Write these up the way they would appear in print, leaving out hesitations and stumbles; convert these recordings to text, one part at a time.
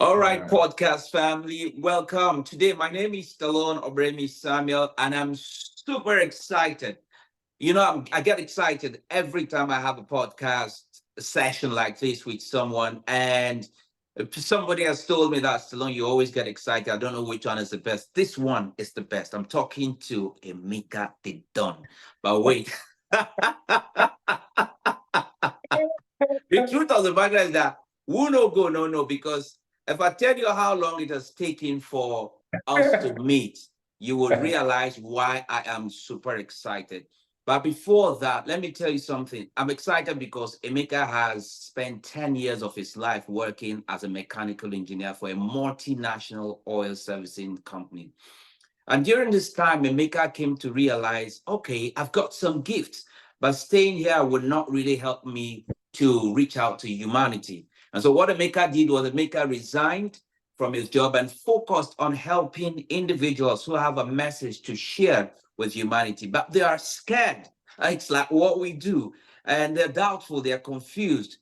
All right, podcast family, welcome. Today, my name is Stallone-Obaraemi Samuel, and I'm super excited. I get excited every time I have a podcast session like this with someone. And somebody has told me that, Stallone, you always get excited. I don't know which one is the best. This one is the best. I'm talking to Emeka the Don. But wait. The truth of the matter is that we no go, no, because if I tell you how long it has taken for us to meet, you will realize why I am super excited. But before that, let me tell you something. I'm excited because Emeka has spent 10 years of his life working as a mechanical engineer for a multinational oil servicing company. And during this time, Emeka came to realize, okay, I've got some gifts, but staying here would not really help me to reach out to humanity. And so what Emeka did was Emeka resigned from his job and focused on helping individuals who have a message to share with humanity, but they are scared. It's like what we do, and they're doubtful, they're confused.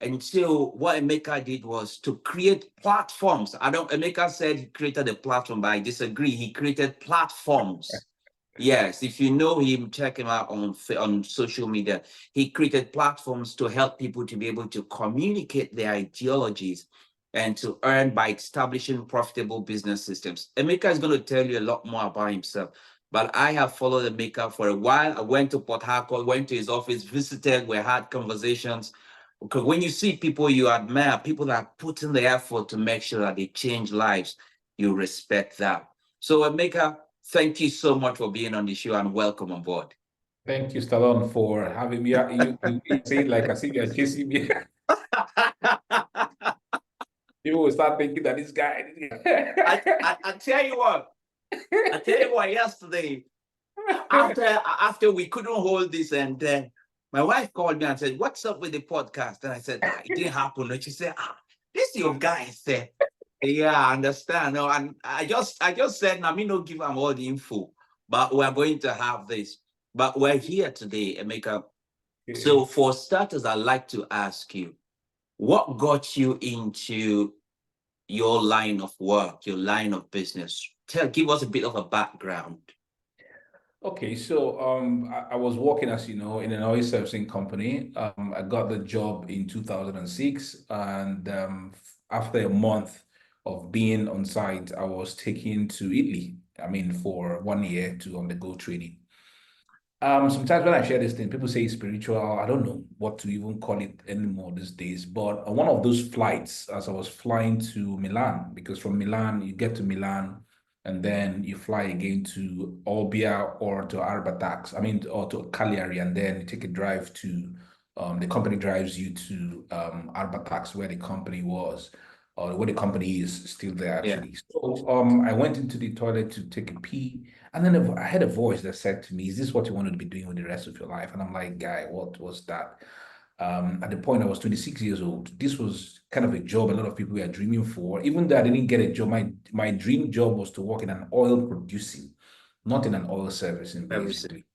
And so what Emeka did was to create platforms. Emeka said he created a platform, but I disagree. He created platforms. Yes, if you know him, check him out on social media. He created platforms to help people to be able to communicate their ideologies and to earn by establishing profitable business systems. Emeka is going to tell you a lot more about himself, but I have followed Emeka for a while. I went to Port Harcourt, went to his office, visited, we had conversations. Because when you see people you admire, people that are putting the effort to make sure that they change lives, you respect that. So, Emeka, thank you so much for being on the show and welcome on board. Thank you, Stallone, for having me. You say it like as if you're chasing me. People will start thinking that this guy. I tell you what. I tell you what. Yesterday, after we couldn't hold this, and then my wife called me and said, "What's up with the podcast?" And I said, "It didn't happen." And she said, "This your guy said." Yeah, I understand. No, and I just said, "Now me no give them all the info, but we're going to have this." But we're here today, Emeka. So for starters, I'd like to ask you, what got you into your line of work, your line of business? Give us a bit of a background. Okay, so I was working, as you know, in an oil servicing company. I got the job in 2006, and after a month of being on site, I was taken to Italy. I mean, for 1 year to undergo training. Sometimes when I share this thing, people say it's spiritual. I don't know what to even call it anymore these days. But on one of those flights, as I was flying to Milan, because from Milan, you get to Milan and then you fly again to Olbia or to Arbatax, or to Cagliari, and then you take a drive to, the company drives you to Arbatax, where the company was, or where the company is still there, actually. Yeah. So I went into the toilet to take a pee. And then I had a voice that said to me, "Is this what you wanted to be doing with the rest of your life?" And I'm like, "Guy, what was that?" At the point I was 26 years old, this was kind of a job a lot of people were dreaming for. Even though I didn't get a job, my dream job was to work in an oil producing, not in an oil servicing, basically.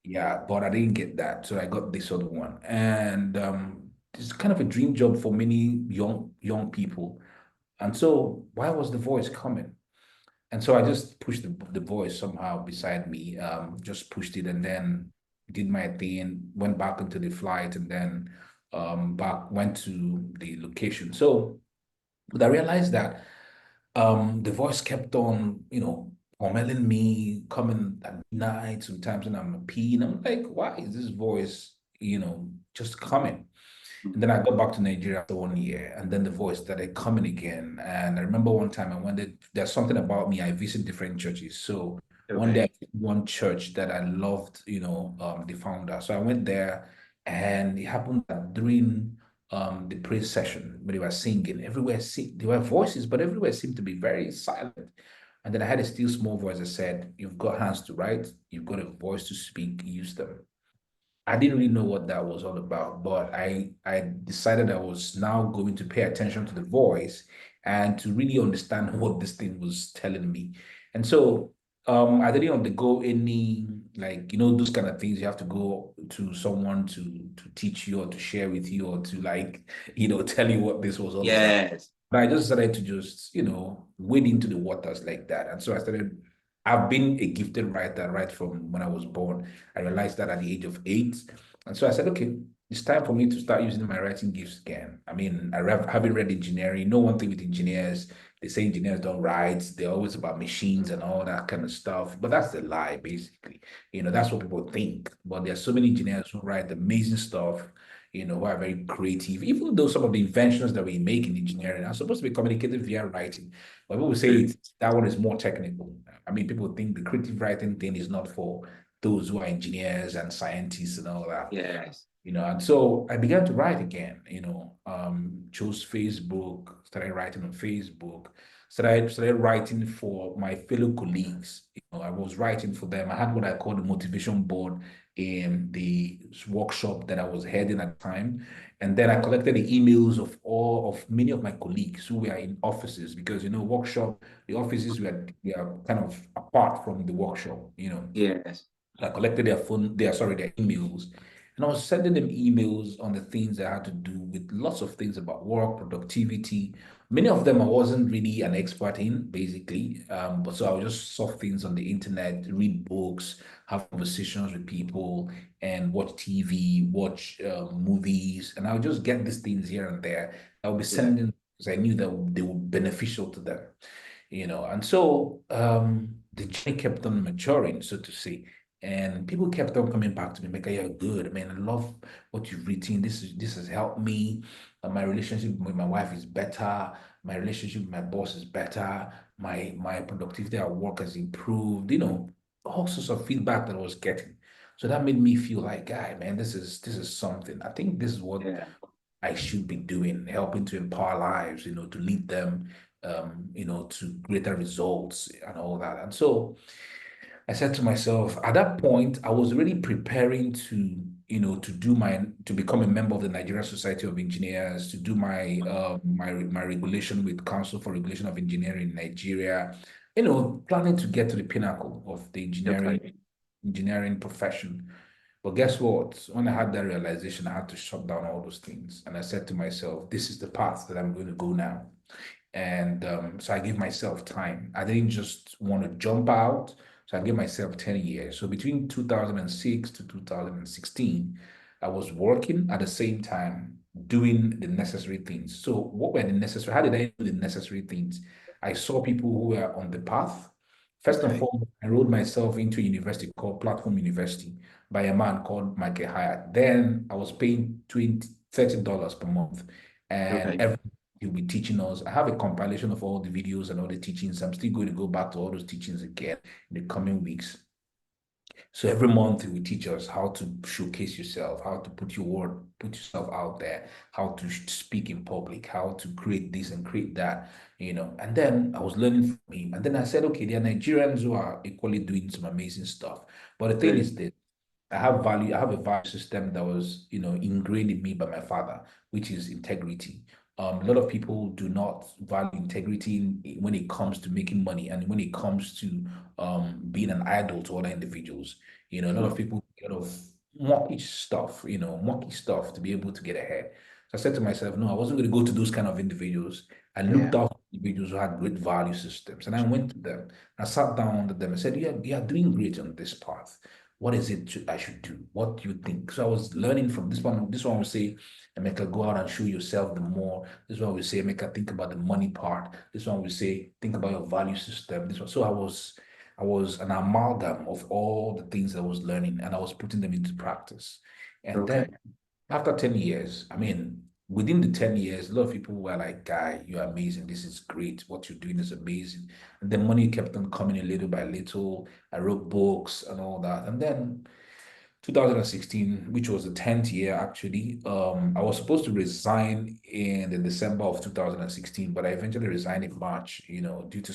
Yeah, but I didn't get that, so I got this other one, and it's kind of a dream job for many young people. And so, why was the voice coming? And so I just pushed the voice somehow beside me, just pushed it and then did my thing, went back into the flight and then went to the location. So, but I realized that the voice kept on, pommeling me, coming at night, sometimes when I'm peeing. I'm like, why is this voice, just coming? And then I got back to Nigeria after 1 year, and then the voice started coming again. And I remember one time I went there, there's something about me, I visit different churches. So one day I visited one church that I loved, the founder. So I went there, and it happened that during the praise session when they were singing, everywhere there were voices, but everywhere seemed to be very silent. And then I had a still small voice that said, "You've got hands to write, you've got a voice to speak, use them." I didn't really know what that was all about, but I decided I was now going to pay attention to the voice and to really understand what this thing was telling me. And so I didn't undergo any, like, those kind of things. You have to go to someone to teach you or to share with you or to, like, tell you what this was all about. Yes. But I just started to just, wade into the waters like that. And so I've been a gifted writer right from when I was born. I realized that at the age of 8. And so I said, okay, it's time for me to start using my writing gifts again. I mean, having read engineering, know one thing with engineers, they say engineers don't write. They're always about machines and all that kind of stuff. But that's the lie, basically. That's what people think. But there are so many engineers who write amazing stuff, who are very creative, even though some of the inventions that we make in engineering are supposed to be communicated via writing. But people say that one is more technical. I mean, people think the creative writing thing is not for those who are engineers and scientists and all that. Yes. And so I began to write again, chose Facebook, started writing on Facebook, started writing for my fellow colleagues. I was writing for them. I had what I call the motivation board in the workshop that I was heading at the time. And then I collected the emails of many of my colleagues who were in offices because, workshop, the offices were kind of apart from the workshop. Yes. I collected their emails, and I was sending them emails on the things I had to do with lots of things about work, productivity. Many of them I wasn't really an expert in, basically. But so I would just surf things on the internet, read books, have conversations with people, and watch TV, watch movies, and I would just get these things here and there. I would be Yeah. sending because I knew that they were beneficial to them. And so the journey kept on maturing, so to say. And people kept on coming back to me, Mecca, you're good. Man, I love what you've written. This has helped me. My relationship with my wife is better. My relationship with my boss is better. My productivity at work has improved. All sorts of feedback that I was getting. So that made me feel like, guy, man, this is something. I think this is what Yeah. I should be doing, helping to empower lives, to lead them, to greater results and all that. And so I said to myself, at that point, I was already preparing to become a member of the Nigerian Society of Engineers, to do my regulation with Council for Regulation of Engineering in Nigeria, planning to get to the pinnacle of the Okay. engineering profession. But guess what? When I had that realization, I had to shut down all those things. And I said to myself, this is the path that I'm going to go now. And so I gave myself time. I didn't just want to jump out. So I gave myself 10 years. So between 2006 to 2016, I was working at the same time doing the necessary things. So what were the necessary? How did I do the necessary things? I saw people who were on the path. First and Okay. foremost, I enrolled myself into a university called Platform University by a man called Michael Hyatt. Then I was paying $30 per month. And Okay. every he'll be teaching us. I have a compilation of all the videos and all the teachings. I'm still going to go back to all those teachings again in the coming weeks. So every month he will teach us how to showcase yourself, how to put yourself out there, how to speak in public, how to create this and create that. And then I was learning from him. And then I said, okay, there are Nigerians who are equally doing some amazing stuff. But the thing Good. is this. I have a value system that was, ingrained in me by my father, which is integrity. A lot of people do not value integrity when it comes to making money and when it comes to being an idol to other individuals. A lot of people get a lot of mocky stuff to be able to get ahead. So I said to myself, no, I wasn't going to go to those kind of individuals. I looked Yeah. out for individuals who had great value systems, and I went to them. I sat down under them and said, yeah, you are doing great on this path. What is it I should do? What do you think? So I was learning from this one. This one will say, Emeka, go out and show yourself the more. This one will say, Emeka, think about the money part. This one will say, think about your value system. This one. So I was an amalgam of all the things I was learning and I was putting them into practice. And then Okay. after 10 years, I mean, within the 10 years, a lot of people were like, Guy, you're amazing. This is great. What you're doing is amazing. And then money kept on coming in little by little. I wrote books and all that. And then 2016, which was the 10th year actually, I was supposed to resign in the December of 2016, but I eventually resigned in March, due to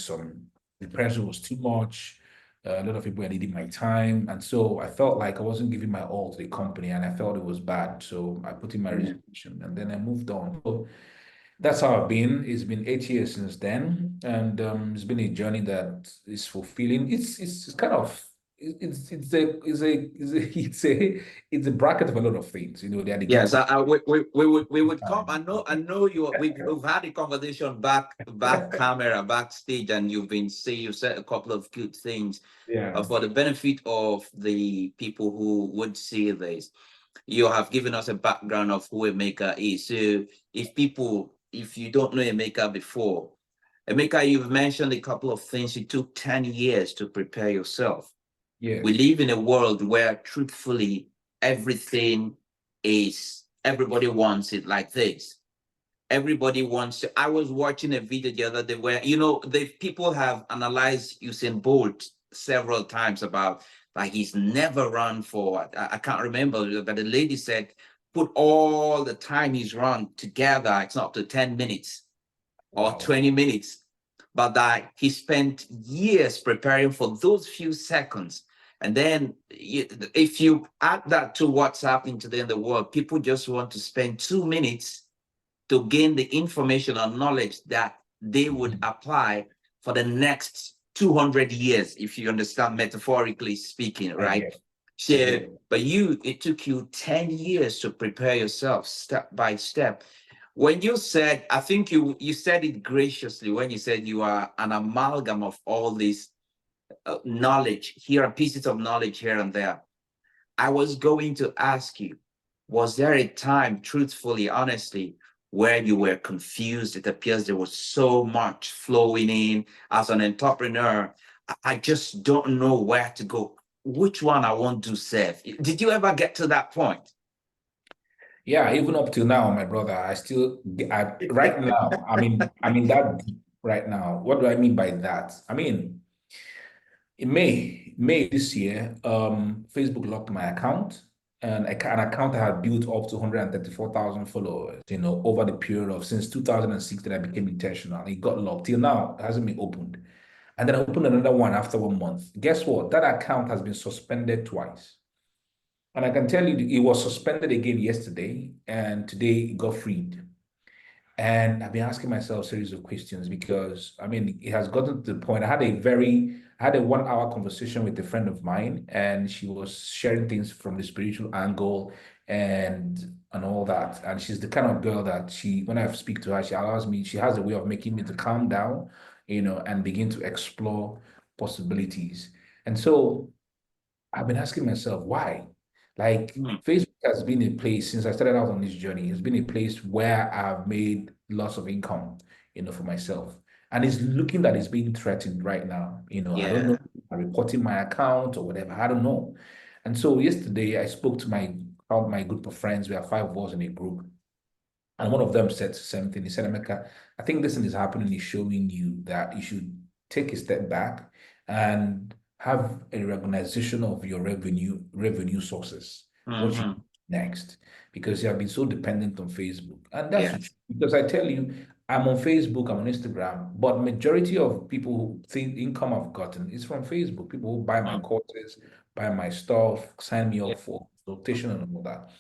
the pressure was too much. A lot of people were needing my time. And so I felt like I wasn't giving my all to the company and I felt it was bad. So I put in my Yeah. resignation and then I moved on. So that's how I've been. It's been 8 years since then. And it's been a journey that is fulfilling. It's kind of it's a bracket of a lot of things. You know, they are the Yes, gift of we would come. time. I know you. We've had a conversation back camera backstage, and you said a couple of good things Yeah. for the benefit of the people who would see this. You have given us a background of who Emeka is. So if you don't know Emeka before, Emeka, you've mentioned a couple of things. It took 10 years to prepare yourself. We Yes. live in a world where truthfully everything is everybody wants it like this. Everybody wants to. I was watching a video the other day where the people have analyzed Usain Bolt several times about like he's never run for I can't remember, but the lady said put all the time he's run together, it's not up to 10 minutes or Wow. 20 minutes, but that he spent years preparing for those few seconds. And then if you add that to what's happening today in the world, people just want to spend 2 minutes to gain the information or knowledge that they would apply for the next 200 years, if you understand, metaphorically speaking, I right? get. I So, get. but it took you 10 years to prepare yourself step by step. When you said, I think you said it graciously when you said you are an amalgam of all this knowledge here, pieces of knowledge here and there. I was going to ask you, was there a time, truthfully, honestly, where you were confused? It appears there was so much flowing in. As an entrepreneur, I just don't know where to go. Which one I want to serve? Did you ever get to that point? Yeah, even up till now, my brother, right now, I mean that deep right now. What do I mean by that? I mean, in May this year, Facebook locked my account, and an account I had built up to 134,000 followers, over the period of since 2006 that I became intentional. It got locked. Till now, it hasn't been opened. And then I opened another one after 1 month. Guess what? That account has been suspended twice. And I can tell you it was suspended again yesterday, and today it got freed. And I've been asking myself a series of questions because I mean it has gotten to the point. I had a 1 hour conversation with a friend of mine, and she was sharing things from the spiritual angle and all that. And she's the kind of girl that when I speak to her, she has a way of making me to calm down, and begin to explore possibilities. And so I've been asking myself why. Like Hmm. Facebook has been a place since I started out on this journey. It's been a place where I've made lots of income, for myself. And it's looking that it's being threatened right now. I don't know Yeah. if I'm reporting my account or whatever. I don't know. And so yesterday I spoke to my group of friends. We have 5 of us in a group. And one of them said something. He said, Emeka, I think this thing is happening is showing you that you should take a step back and have a recognition of your revenue sources, what you Hmm. do next, because you have been so dependent on Facebook. And that's the Yes. truth. Because I tell you, I'm on Facebook, I'm on Instagram, but majority of people who think income I've gotten is from Facebook. People who buy my Hmm. courses, buy my stuff, sign me Yeah. up for consultation and all that.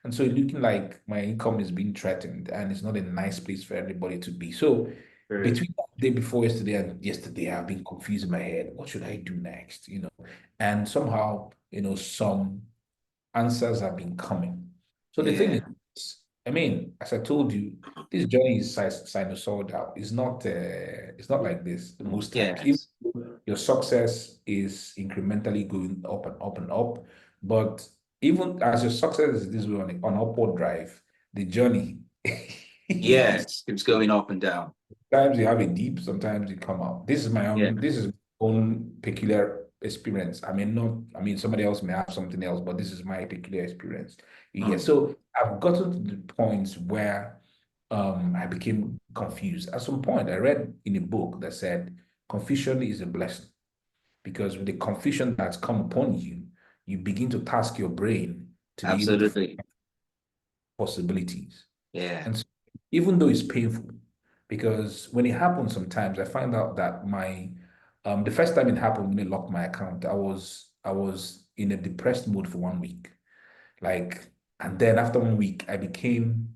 And so it's looking like my income is being threatened and it's not a nice place for everybody to be. So True. between the day before yesterday and yesterday, I've been confused in my head. What should I do next? And somehow, some answers have been coming. So the thing Yeah. is, I mean, as I told you, this journey is sinusoidal. It's not like this most times. Even Yes. though your success is incrementally going up and up and up, but even as your success is this way on upward drive, the journey Yes. It's going up and down. sometimes you have a deep, sometimes you come out. Yeah. This is my own peculiar experience. I mean, somebody else may have something else, but this is my peculiar experience. Yeah. Mm. So I've gotten to the point where I became confused. At some point, I read in a book that said confusion is a blessing because with the confusion that's come upon you, you begin to task your brain to be able to find Absolutely. possibilities. Yeah. And so, even though it's painful, because when it happens, sometimes I find out that the first time it happened when they locked my account, I was in a depressed mood for 1 week. Like, and then after 1 week, I became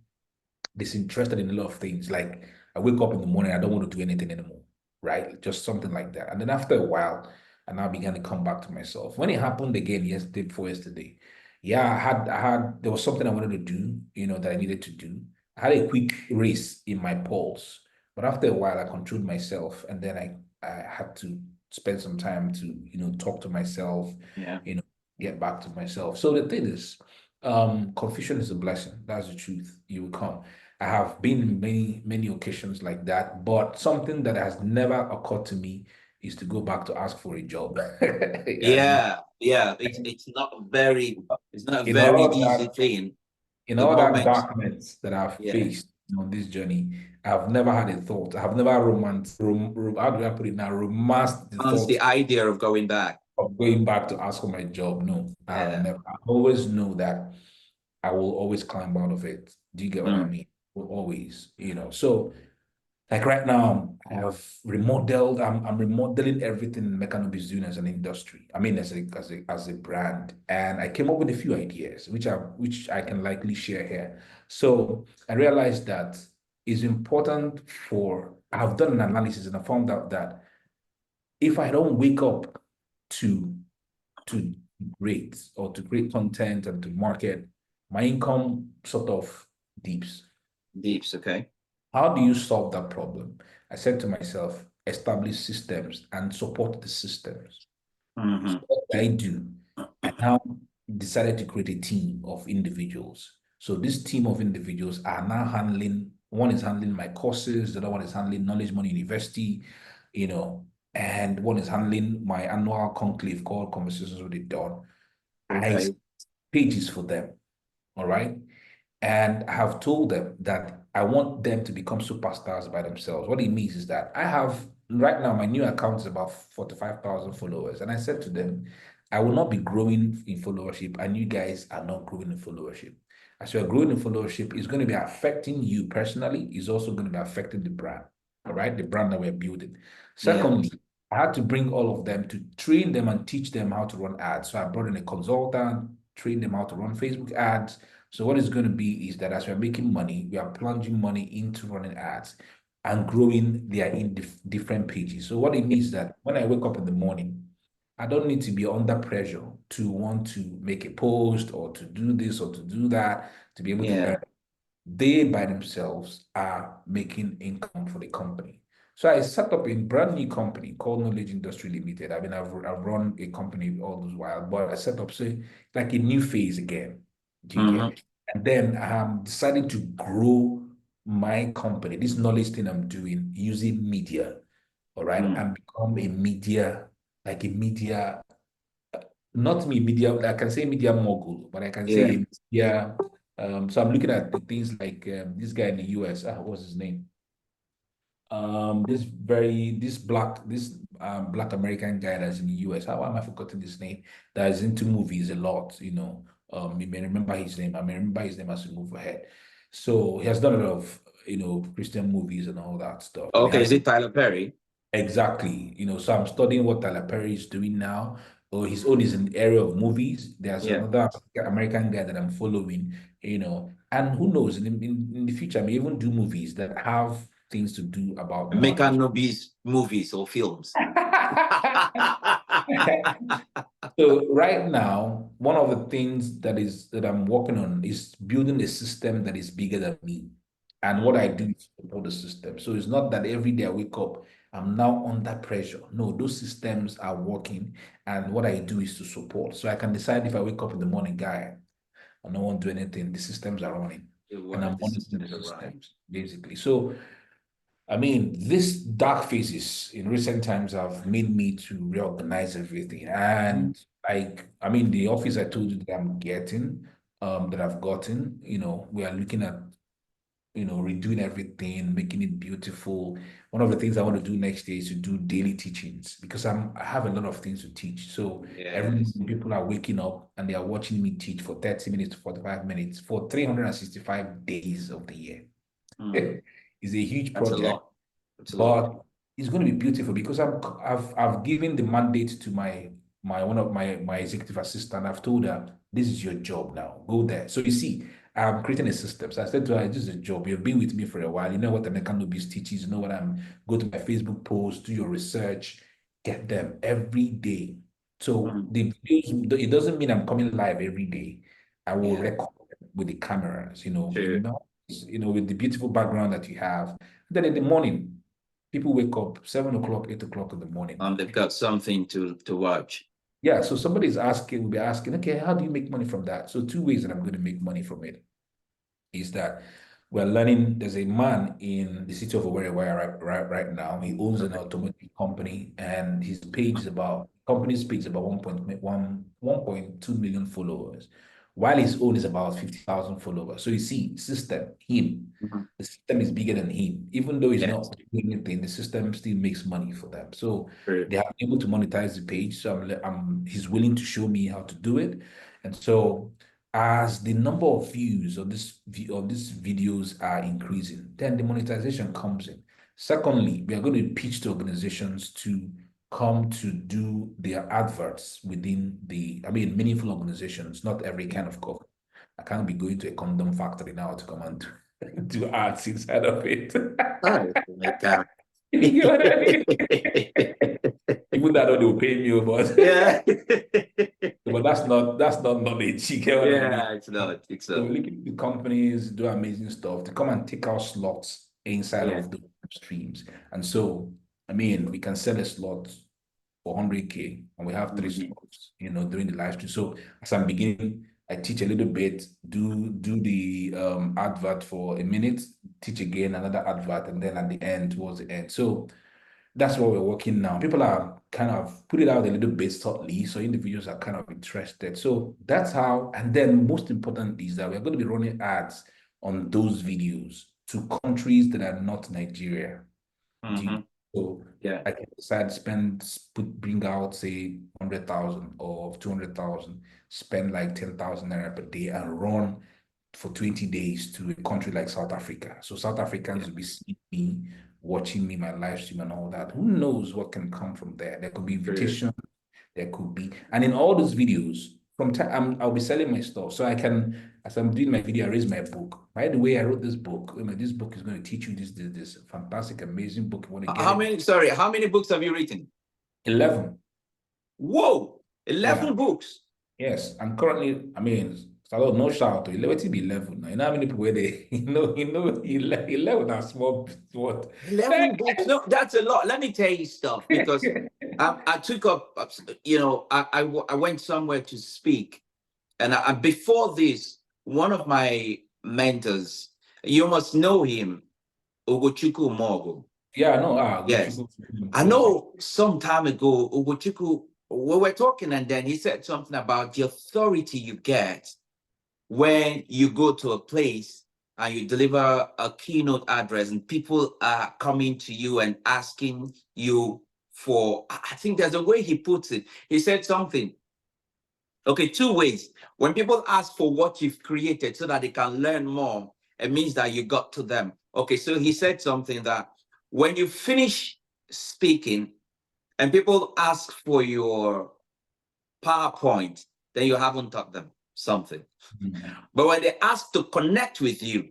disinterested in a lot of things. Like I wake up in the morning, I don't want to do anything anymore, right? Just something like that. And then after a while, and I began to come back to myself. When it happened again yesterday before yesterday, yeah, I had there was something I wanted to do, that I needed to do. I had a quick race in my pulse, but after a while, I controlled myself, and then I had to spend some time to talk to myself, Yeah. get back to myself. So the thing is, confusion is a blessing. That's the truth. You will come. I have been in many occasions like that, but something that has never occurred to me is to go back to ask for a job. Yeah, Yeah, yeah. It's not a in very all of easy that, thing in the all that moment. darkness that I've Yeah. faced on this journey, I've never had a thought. I've never how do I put it now? Romanced the Once thought the idea of going back. of going back to ask for my job. No, I have Yeah. never. I always know that I will always climb out of it. Do you get what I Mm. mean? Will always, So like right now, I have remodeled. I'm remodeling everything Emeka Nobis is doing as an industry. I mean, as a brand, and I came up with a few ideas, which I can likely share here. So I realized that it's important for. I've done an analysis and I found out that if I don't wake up to to create or to create content and to market, my income sort of dips. Deeps, okay. How do you solve that problem? I said to myself, establish systems and support the systems. So Hmm. what did I do? I now decided to create a team of individuals. So this team of individuals are now handling, one is handling my courses, the other one is handling Knowledge Money University, and one is handling my annual conclave called Conversations with the Dawn. I Okay. pages for them. All right. And I have told them that I want them to become superstars by themselves. What it means is that I have right now, my new account is about 45,000 followers. And I said to them, I will not be growing in followership, and you guys are not growing in followership. As you're growing in followership, it's going to be affecting you personally, it's also going to be affecting the brand. All right, the brand that we're building. Yeah. Secondly, I had to bring all of them to train them and teach them how to run ads. So I brought in a consultant, train them how to run Facebook ads. So what it's going to be is that as we're making money, we are plunging money into running ads and growing their different pages. So what it means is that when I wake up in the morning, I don't need to be under pressure to want to make a post or to do this or to do that to be able to earn. Yeah. They by themselves are making income for the company. So I set up a brand new company called Knowledge Industry Limited. I mean, I've run a company all this while, but I set up, say, like a new phase again. Do you Hmm. get it? And then I'm deciding to grow my company, this knowledge thing I'm doing using media, all right, Mm. and become a media, like a media, not me media, I can say media mogul, but I can Yeah. say a media. So I'm looking at the things like this guy in the US, what's his name? This black American guy that's in the US. How am I forgetting his name? That is into movies a lot, you may remember his name. I may remember his name as we move ahead. So he has done a lot of, Christian movies and all that stuff. But he Okay. has Is it Tyler Perry? exactly, so I'm studying what Tyler Perry is doing now. Or his own is in the area of movies. There's Yeah. another American guy that I'm following, and who knows, in the future, I may even do movies that have things to do about Emeka knowledge. Nobis movies or films. So right now, one of the things that I'm working on is building a system that is bigger than me. And what I Mm. do is support the system. So it's not that every day I wake up, I'm now under pressure. No, those systems are working. And what I do is to support. So I can decide if I wake up in the morning, guy, I don't want to do anything. The systems are running. And I'm The monitoring the systems are running. systems, basically. So I mean, these dark phases in recent times have made me to reorganize everything. And I mean, the office I told you that I'm getting, that I've gotten, we are looking at, redoing everything, making it beautiful. One of the things I want to do next year is to do daily teachings because I have a lot of things to teach. So every Yes. morning people are waking up and they are watching me teach for 30 minutes to 45 minutes for 365 days of the year. Mm. It's a huge That's a project, lot. That's a lot. but it's going to be beautiful because I've given the mandate to my one of my executive assistant. I've told her this is your job now. Go there. So you see, I'm creating a system. So I said to her, this is a job. You've been with me for a while. You know what Emeka Nobis teaches. You know what I'm. Go to my Facebook post, do your research. get them every day. So the videos, it doesn't mean I'm coming live every day. I will record with the cameras, True. with the beautiful background that you have. Then in the morning, people wake up 7 o'clock, 8 o'clock in the morning. They've got something to watch. Yeah, so somebody's asking, will be asking, okay, how do you make money from that? So two ways that I'm going to make money from it is that we're learning. There's a man in the city of Owerri right now. He owns an automotive company, and his page is about company's page is about 1.2 million followers, while his own is about 50,000 followers. So you see, system him, the system is bigger than him. Even though he's Yes. not doing anything, the system still makes money for them. So True. they are able to monetize the page. So he's willing to show me how to do it, and so as the number of views of these videos are increasing, then the monetization comes in. Secondly, we are going to pitch to organizations to come to do their adverts within meaningful organizations, not every kind of cover. I can't be going to a condom factory now to come and do ads inside of it. Oh my God. You know what I mean? Even though they will pay me, but Yeah. but that's not knowledge. You get what I mean? Yeah, it's not. It's So not. we look at the companies do amazing stuff. They come and take out slots inside Yeah. of the streams. And so, we can sell a slot for 100K and we have three slots, during the live stream. So as I'm beginning, I teach a little bit, do the advert for a minute, teach again another advert, and then at the end, towards the end. So that's what we're working now. People are kind of put it out a little bit subtly, so individuals are kind of interested. So that's how, and then most importantly is that we're going to be running ads on those videos to countries that are not Nigeria. So Yeah. I can decide bring out say 100,000 or 200,000, spend like 10,000 naira per day and run for 20 days to a country like South Africa. So South Africans will be seeing me, watching me, my live stream and all that. Who knows what can come from there? There could be invitation, there could be, and in all those videos, from time I'll be selling my stuff. So I can, as I'm doing my video, I raise my book. By the way, I wrote this book. This book is going to teach you this fantastic, amazing book. You want to get How many books have you written? 11. Whoa, 11 Yeah. books. Yes, I'm currently, Stallone, no shout to 11, be 11 now. You know how many people where they, 11 are small, what? 11 books. No, that's a lot. Let me tell you stuff because I took up, I went somewhere to speak. And before this, one of my mentors, you must know him, Ugochukwu Mogo. Yeah, I know. Yes. I know some time ago, Ugochukwu, we were talking and then he said something about the authority you get when you go to a place and you deliver a keynote address and people are coming to you and asking you for, I think there's a way he puts it. He said something. Okay, two ways. When people ask for what you've created so that they can learn more, it means that you got to them. Okay, so he said something that when you finish speaking and people ask for your PowerPoint, then you haven't taught them something. But when they ask to connect with you,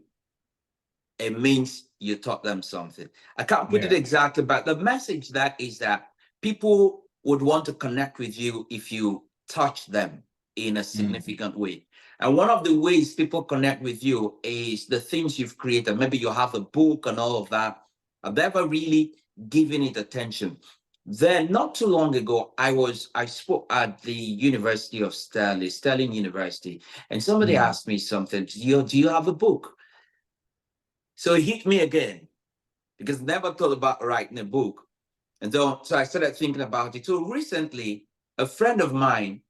it means you taught them something. I can't put it exactly, but the message that is that people would want to connect with you if you touch them in a significant way. And one of the ways people connect with you is the things you've created. Maybe you have a book and all of that. I've never really given it attention. Then not too long ago, I spoke at the University of Sterling University, and somebody asked me something. Do you have a book? So it hit me again because I never thought about writing a book. And so I started thinking about it. So recently, a friend of mine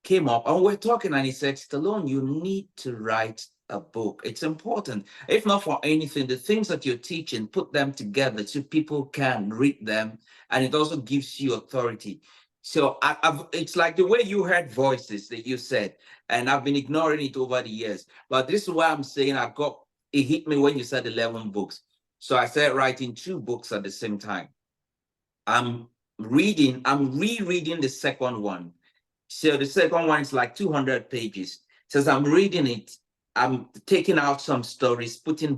came up and we're talking and he said, Stallone, you need to write a book. It's important. If not for anything, the things that you're teaching, put them together so people can read them. And it also gives you authority. So it's like the way you heard voices that you said, and I've been ignoring it over the years. But this is why I'm saying it hit me when you said 11 books. So I started writing 2 books at the same time. I'm rereading the second one. So the second one is like 200 pages. Says I'm reading it I'm taking out some stories, putting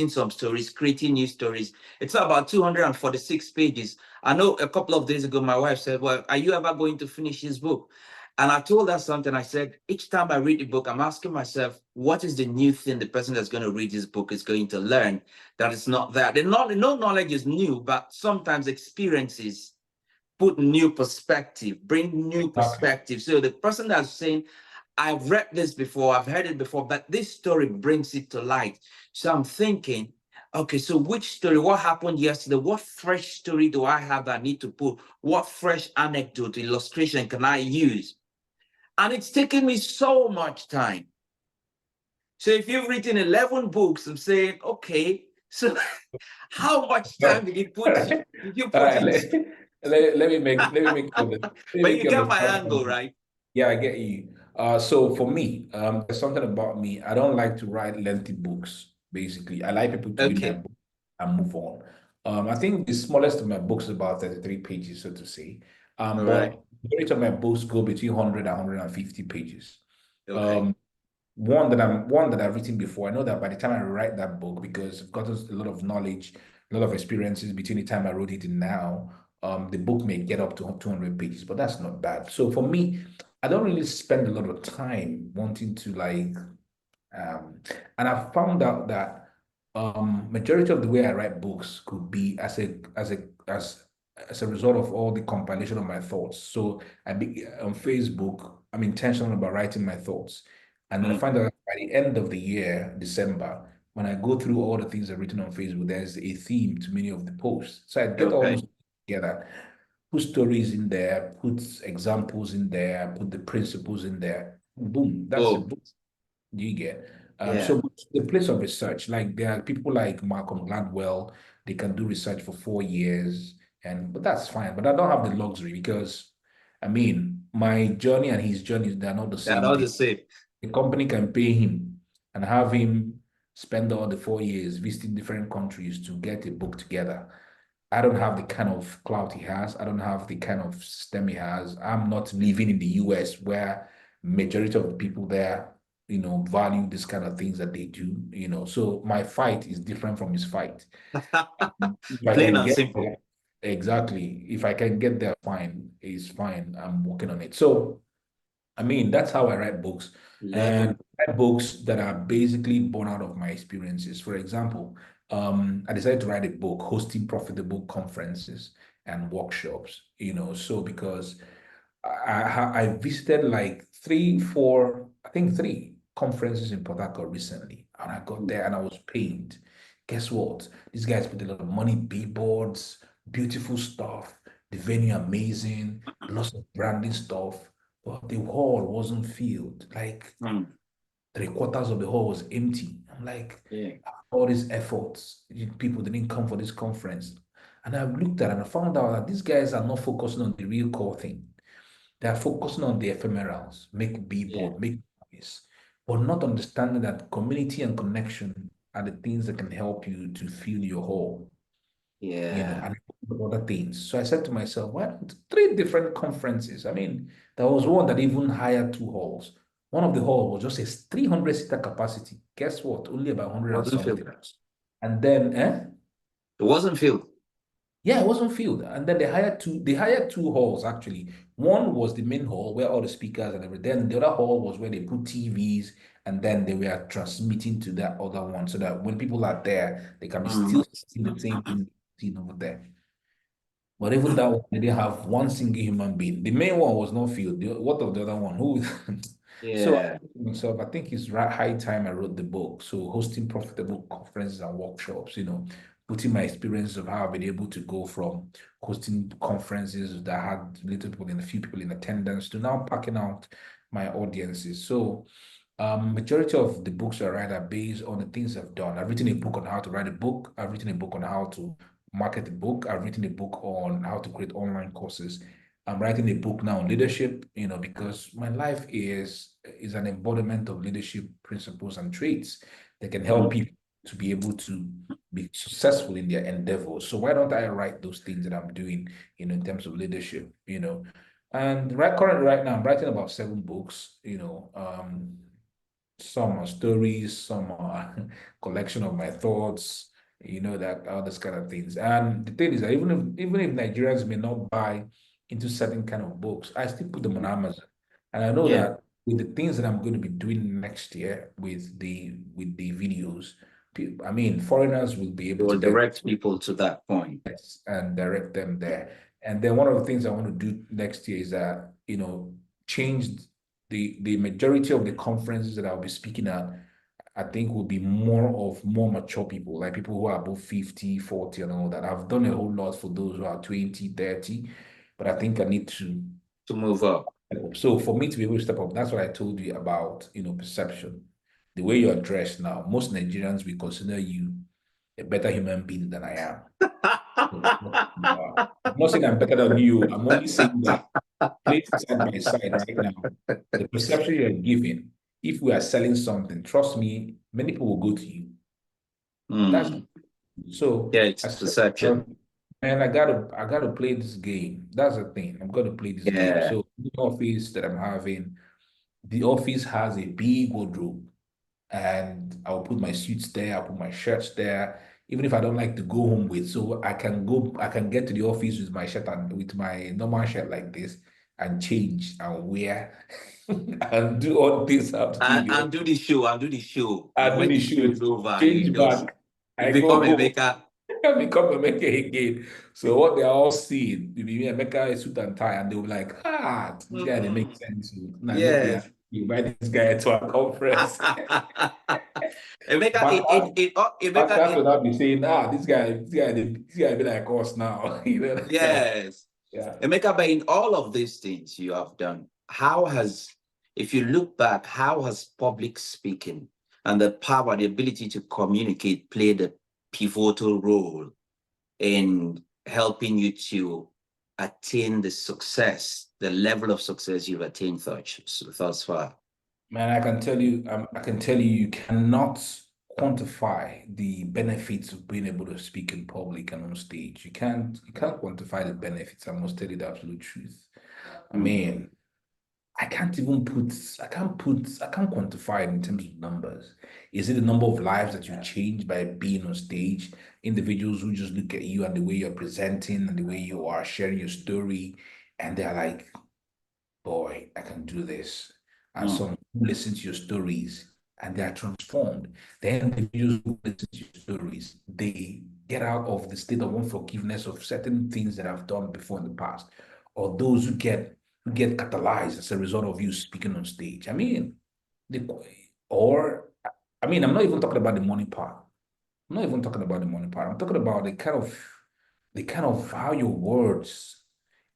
some stories, creating new stories. It's about 246 pages. I know a couple of days ago, my wife said, "Well, are you ever going to finish this book?" And I told her something. I said, each time I read the book, I'm asking myself, what is the new thing the person that's going to read this book is going to learn that is not there? No knowledge is new, but sometimes experiences put new perspective, bring new Exactly. perspective. So the person that's saying, I've read this before, I've heard it before, but this story brings it to light. So I'm thinking, okay, so which story, what happened yesterday? What fresh story do I have that I need to put? What fresh anecdote, illustration can I use? And it's taken me so much time. So if you've written 11 books, I'm saying, okay, so how much time did you put? All Did you put right, in? let me make let me But make you you get my understand angle, something. right? Yeah, I get you. So for me, there's something about me. I don't like to write lengthy books, basically. I like people to read my Okay. book and move on. I think the smallest of my books is about 33 pages, so to say. All right. But the majority of my books go between 100 and 150 pages. Okay. Um, one that I've written before. I know that by the time I write that book, because I've got a lot of knowledge, a lot of experiences between the time I wrote it and now, the book may get up to 200 pages, but that's not bad. So for me, I don't really spend a lot of time wanting to um, and I found out that majority of the way I write books could be as a result of all the compilation of my thoughts. So on Facebook, I'm intentional about writing my thoughts. And then I Mm. find out by the end of the year, December, when I go through all the things I've written on Facebook, there's a theme to many of the posts. So I get all Okay. those together, put stories in there, put examples in there, put the principles in there. Boom, that's a Oh, book. Do you get? yeah. So the place of research, like there are people like Malcolm Gladwell, they can do research for 4 years, and but that's fine. But I don't have the luxury because, I mean, my journey and his journey, they're not the They're same not the thing. same. The company can pay him and have him spend all the 4 years visiting different countries to get a book together. I don't have the kind of clout he has. I don't have the kind of system he has. I'm not living in the US where majority of the people there, value this kind of things that they do, So my fight is different from his fight. If I Plain can and get simple. there, exactly. If I can get there, fine. It's fine. I'm working on it. So I mean, that's how I write books. And 11. I write books that are basically born out of my experiences. For example, I decided to write a book hosting profitable conferences and workshops, so because I visited like three, four, I think three conferences in Port Harcourt recently, and I got there and I was pained. Guess what? These guys put a lot of money, billboards, beautiful stuff, the venue amazing, lots of branding stuff, but the hall wasn't filled. Like Mm. 3/4 of the hall was empty. I'm like, Yeah. all these efforts, people didn't come for this conference. And I looked at it and I found out that these guys are not focusing on the real core thing. They are focusing on the ephemerals, make Yeah. billboard, make noise, but not understanding that community and connection are the things that can help you to fill your hole, Yeah. and other things. So I said to myself, why not three different conferences? I mean, there was one that even hired two halls. One of the hall was just a 300-seater capacity. Guess what? Only about 100 and Wasn't filled. something. And then, It wasn't filled. yeah, it wasn't filled. And then they hired two halls actually. One was the main hall where all the speakers and everything. Then the other hall was where they put TVs and then they were transmitting to that other one so that when people are there, they can be Mm. still seeing the same thing seen over there. But even that one, they didn't have one single human being. The main one was not filled. What of the other one? Who? So I Yeah. thought to myself, I think it's right high time I wrote the book. So hosting profitable conferences and workshops, putting my experience of how I've been able to go from hosting conferences that had little people and a few people in attendance to now packing out my audiences. So majority of the books I write are based on the things I've done. I've written a book on how to write a book. I've written a book on how to market a book. I've written a book on how to create online courses. I'm writing a book now on leadership, because my life is an embodiment of leadership principles and traits that can help Mm. people to be able to be successful in their endeavors. So why don't I write those things that I'm doing, in terms of leadership. And currently right now I'm writing about 7 books. Some are stories, some are collection of my thoughts, that all those kind of things. And the thing is that even if Nigerians may not buy into certain kind of books, I still put them on Amazon. And I know Yeah. that with the things that I'm going to be doing next year with the videos, I mean, foreigners will be It able will to get direct people to that point. and direct them there. And then one of the things I want to do next year is that, change the majority of the conferences that I'll be speaking at, I think will be more mature people, like people who are above 50, 40 and all that. I've done a whole lot for those who are 20, 30, but I think I need to. Move up. So for me to be able to step up, that's what I told you about, perception. The way you're dressed now, most Nigerians will consider you a better human being than I am. I'm not saying I'm better than you. I'm only saying that place it side by side right now. The perception you're giving, if we are selling something, trust me, many people will go to you. That's Mm. so. Yeah, it's I said, perception. and I gotta play this game. That's the thing. I'm gonna play this game. Yeah. So the office that I'm having, the office has a big wardrobe, and I'll put my suits there, I'll put my shirts there, even if I don't like to go home with. So I can get to the office with my shirt and with my normal shirt like this and change and wear and do all things I have to do in And, the and do office. the show, and do the show. I And do when the the show shoot, is over, change back, you I go become a home, maker. I become a maker again. So what they're all seeing, if you make a suit and tie, and they'll be like, this guy they make Mm. sense. Now look here, Yes. you invite this guy to a conference. Emeka, Backers, Emeka, backers will not be saying, this guy be like us now. Yeah, yes. yeah. Emeka, but in all of these things you have done, if you look back, how has public speaking and the power, the ability to communicate played a pivotal role in helping you to attain the level of success you've attained thus far? Man, I can tell you, you cannot quantify the benefits of being able to speak in public and on stage. You can't quantify the benefits. I must tell you the absolute truth. I Mm. mean, I can't quantify it in terms of numbers. Is it the number of lives that you change by being on stage? Individuals who just look at you and the way you're presenting and the way you are sharing your story, and they're like, boy, I can do this. And Mm. some who listen to your stories and they are transformed. The individuals who listen to your stories, they get out of the state of unforgiveness of certain things that I've done before in the past, or those who get catalyzed as a result of you speaking on stage. The or I'm not even talking about the money part. I'm not even talking about the money part. I'm talking about the kind of how your words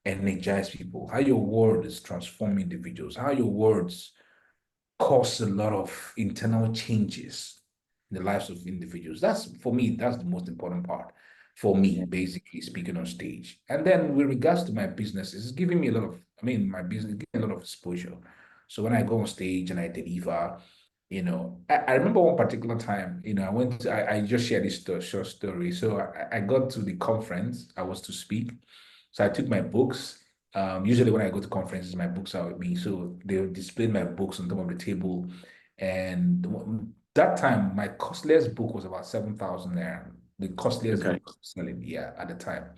energize people, how your words transform individuals, how your words cause a lot of internal changes in the lives of individuals. That's for me, that's the most important part for me, Yeah. basically speaking on stage. And then with regards to my business, it's giving me a lot of, my business giving me a lot of exposure. So when I go on stage and I deliver, I remember one particular time, I just shared this short story. So I got to the conference, I was to speak. So I took my books. Usually when I go to conferences, my books are with me. So they displayed my books on top of the table. And that time, my costliest book was about 7,000 naira. The costliest Okay. book I was selling, yeah, at the time.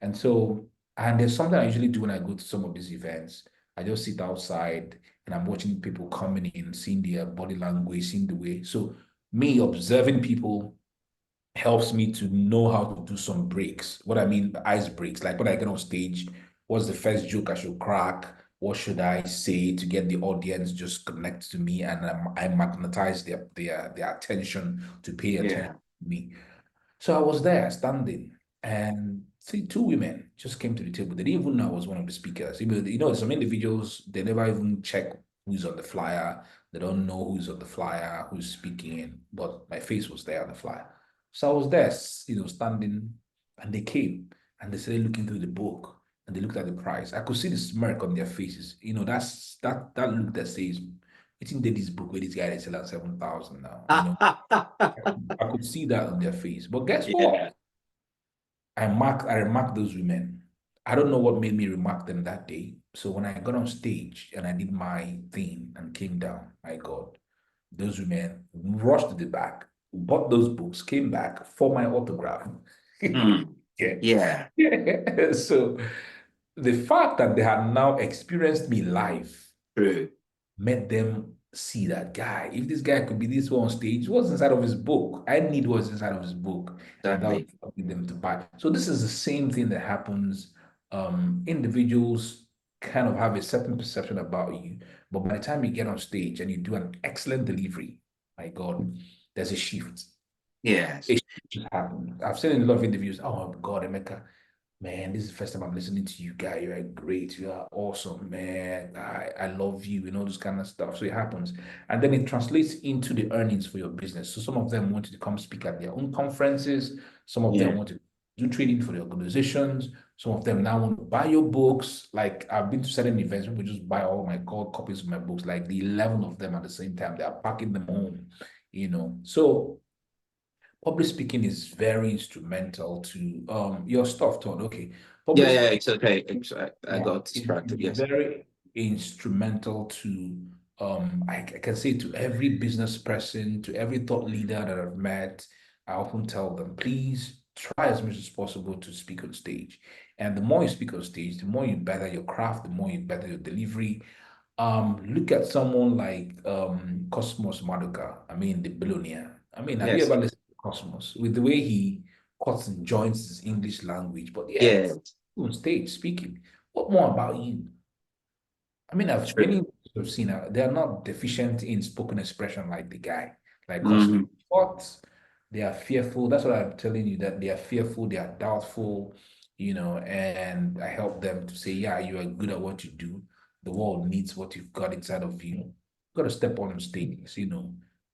And so, and there's something I usually do when I go to some of these events. I just sit outside and I'm watching people coming in, seeing their body language, seeing the way. So me observing people helps me to know how to do some breaks. What I mean, ice breaks. Like when I get on stage, what's the first joke I should crack? What should I say to get the audience just connect to me and I magnetize their attention to pay attention Yeah. to me. So I was there standing, and see two women just came to the table. They didn't even know I was one of the speakers. Some individuals they never even check who's on the flyer. They don't know who's on the flyer, who's speaking, but my face was there on the flyer. So I was there, standing, and they came and they started looking through the book and they looked at the price. I could see the smirk on their faces. That look that says, "I think that this book where this guy is selling 7,000 now." I could see that on their face. But guess Yeah. what? I remarked those women. I don't know what made me remark them that day. So when I got on stage and I did my thing and came down, my God, those women rushed to the back, bought those books, came back for my autograph. Mm. Yeah. Yeah. So the fact that they had now experienced me live True. made them see that guy. If this guy could be this way on stage, what's inside of his book? I need what's inside of his book, and that would Exactly. help them to buy. So this is the same thing that happens. Individuals kind of have a certain perception about you, but by the time you get on stage and you do an excellent delivery, my God, there's a shift. Yes. A shift happens. I've seen in a lot of interviews. Oh my God, Emeka, man, this is the first time I'm listening to you, guy. You are great. You are awesome, man. I love you and all this kind of stuff. So it happens. And then it translates into the earnings for your business. So some of them want to come speak at their own conferences. Some of them Yeah. want to do training for the organizations. Some of them now want to buy your books. Like I've been to certain events, people just buy all my gold copies of my books, like the 11 of them at the same time. They are packing them home, So public speaking is very instrumental to your stuff, Todd. Okay. Yeah, Public yeah, speaking, it's okay. I yeah, got distracted. is Yes. very instrumental to I can say to every business person, to every thought leader that I've met, I often tell them, please try as much as possible to speak on stage. And the more you speak on stage, the more you better your craft, the more you better your delivery. Look at someone like Cosmos Maduka. I mean, the billionaire. I mean, have you Yes. ever listened to Cosmos with the way he cuts and joins his English language? But yet, Yes. on stage speaking, what more about you? I mean, I've True. many have seen they are not deficient in spoken expression like the guy, like Cosmo. Hmm. But they are fearful. That's what I'm telling you, that they are fearful, they are doubtful, and I help them to say, yeah, you are good at what you do. The world needs what you've got inside of you. You've got to step on stages,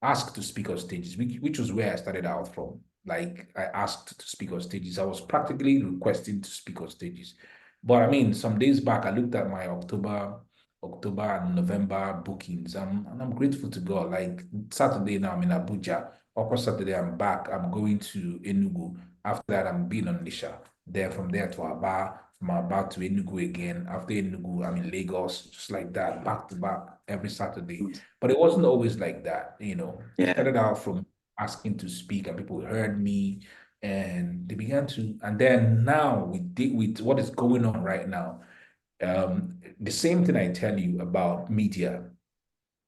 ask to speak on stages, which was where I started out from. Like I asked to speak on stages. I was practically requesting to speak on stages. But I mean, some days back, I looked at my October and November bookings. And I'm grateful to God. Like Saturday now, I'm in Abuja. Upper Saturday, I'm back. I'm going to Enugu. After that, I'm being on Nisha. Then from there to Aba, from Aba to Enugu again. After Enugu, I'm in Lagos, just like that, back to back every Saturday. But it wasn't always like that. It Yeah. started out from asking to speak, and people heard me, and they began to. And then now with what is going on right now, the same thing I tell you about media.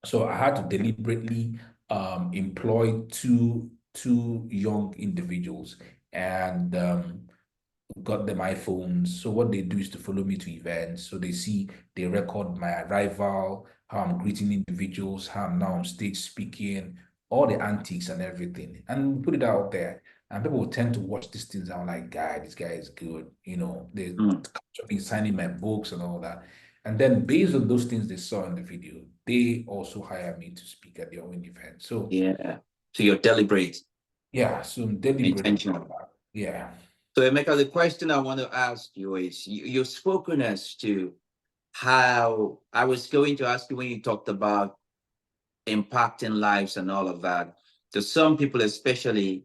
So I had to deliberately employ two young individuals, and got them iPhones. So what they do is to follow me to events. So they record my arrival, how I'm greeting individuals, how I'm now on stage speaking, all the antics and everything, and put it out there. And people will tend to watch these things. I'm like, guy, this guy is good. They Mm. be signing my books and all that. And then based on those things they saw in the video, they also hire me to speak at their own event. So Yeah. So you're deliberate, yeah, so I'm deliberate about intentional. that. Yeah. So Emeka, the question I want to ask you is you've spoken as to how I was going to ask you when you talked about impacting lives and all of that. To some people, especially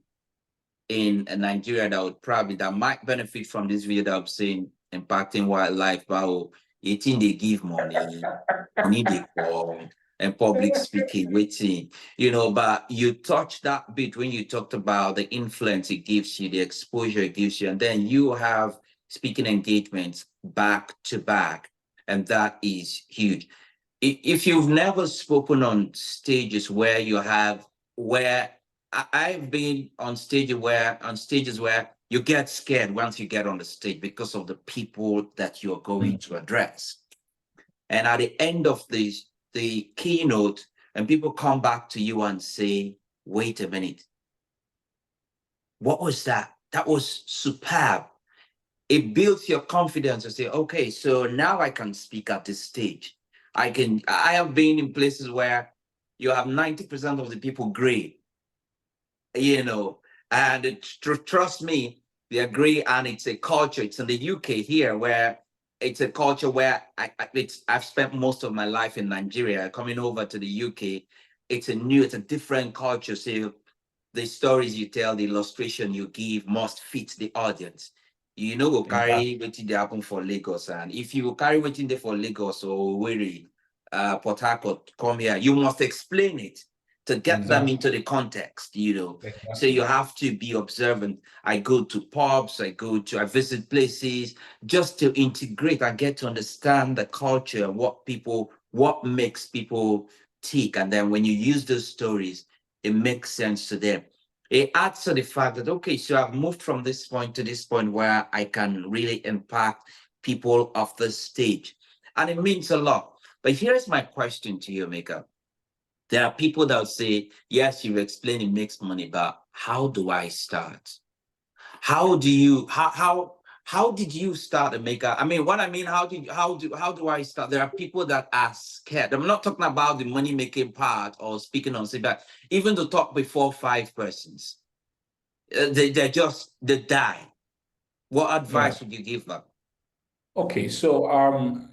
in Nigeria, that might benefit from this video that I'm saying impacting wildlife, but you think they give money they call and public speaking, waiting, but you touched that bit when you talked about the influence it gives you, the exposure it gives you, and then you have speaking engagements back to back, and that is huge. If you've never spoken on stages where I've been on stages where you get scared once you get on the stage because of the people that you're going to address. And at the end of the keynote, and people come back to you and say, wait a minute, what was that? That was superb. It builds your confidence to say, okay, so now I can speak at this stage. I have been in places where you have 90% of the people great, and trust me, they agree. And it's a culture. It's in the UK here where it's a culture where I've spent most of my life in Nigeria. Coming over to the UK, it's a different culture. So the stories you tell, the illustration you give must fit the audience. Go carry wetin dey happen for Lagos, and if you carry wetin dey for Lagos or Owerri, Port Harcourt, come here, you must explain it. to get them Exactly. into the context, you know. So Exactly. you have to be observant. I go to pubs, I visit places just to integrate and get to understand the culture, what makes people tick. And then when you use those stories, it makes sense to them. It adds to the fact that, okay, so I've moved from this point to this point where I can really impact people of this stage. And it means a lot. But here's my question to you, Mika. There are people that will say, yes, you've explained it makes money, but how do I start? How do you how did you start a maker? I mean, what I mean, how do I start? There are people that are scared. I'm not talking about the money making part or speaking on say, but even to talk before 5 persons, they die. What Yeah. advice would you give them? Okay, so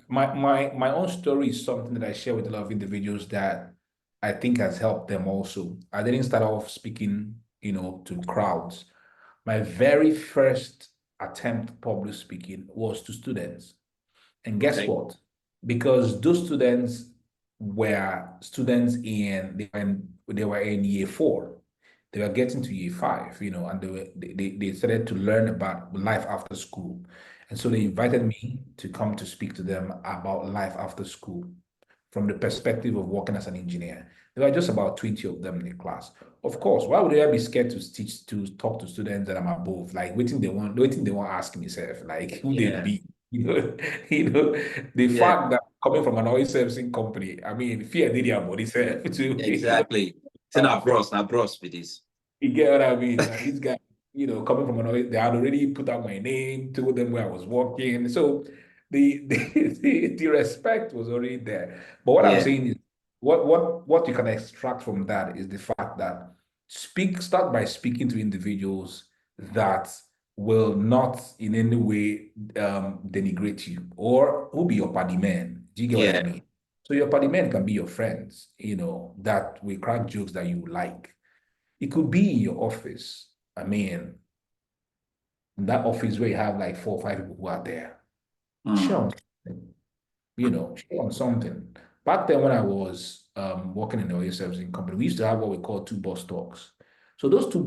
my own story is something that I share with a lot of individuals that I think has helped them also. I didn't start off speaking, to crowds. My very first attempt public speaking was to students. And guess Okay. what? Because those students were students they were in year four. They were getting to year five, and they started to learn about life after school. And so they invited me to come to speak to them about life after school from the perspective of working as an engineer. There were just about 20 of them in the class. Of course, why would I be scared to talk to students that I'm above? Like waiting they want ask me self, like who they Yeah. be. You know, you know, the Yeah. fact that coming from an oil servicing company, I mean, fear did their body self to, Exactly. It's not bros with this. you get what I mean? Like this guy, coming from another, they had already put out my name, told them where I was working. So the respect was already there. But what I'm Yeah. saying is what you can extract from that is the fact that start by speaking to individuals that will not in any way denigrate you or who be your party man. Do you get what I Yeah. mean? So your party men can be your friends, that will crack jokes that you like. It could be in your office. I mean, that office where you have like 4 or 5 people who are there. Share Mm. on something, share on something. Back then, when I was working in the oil servicing company, we used to have what we call two box talks. So those two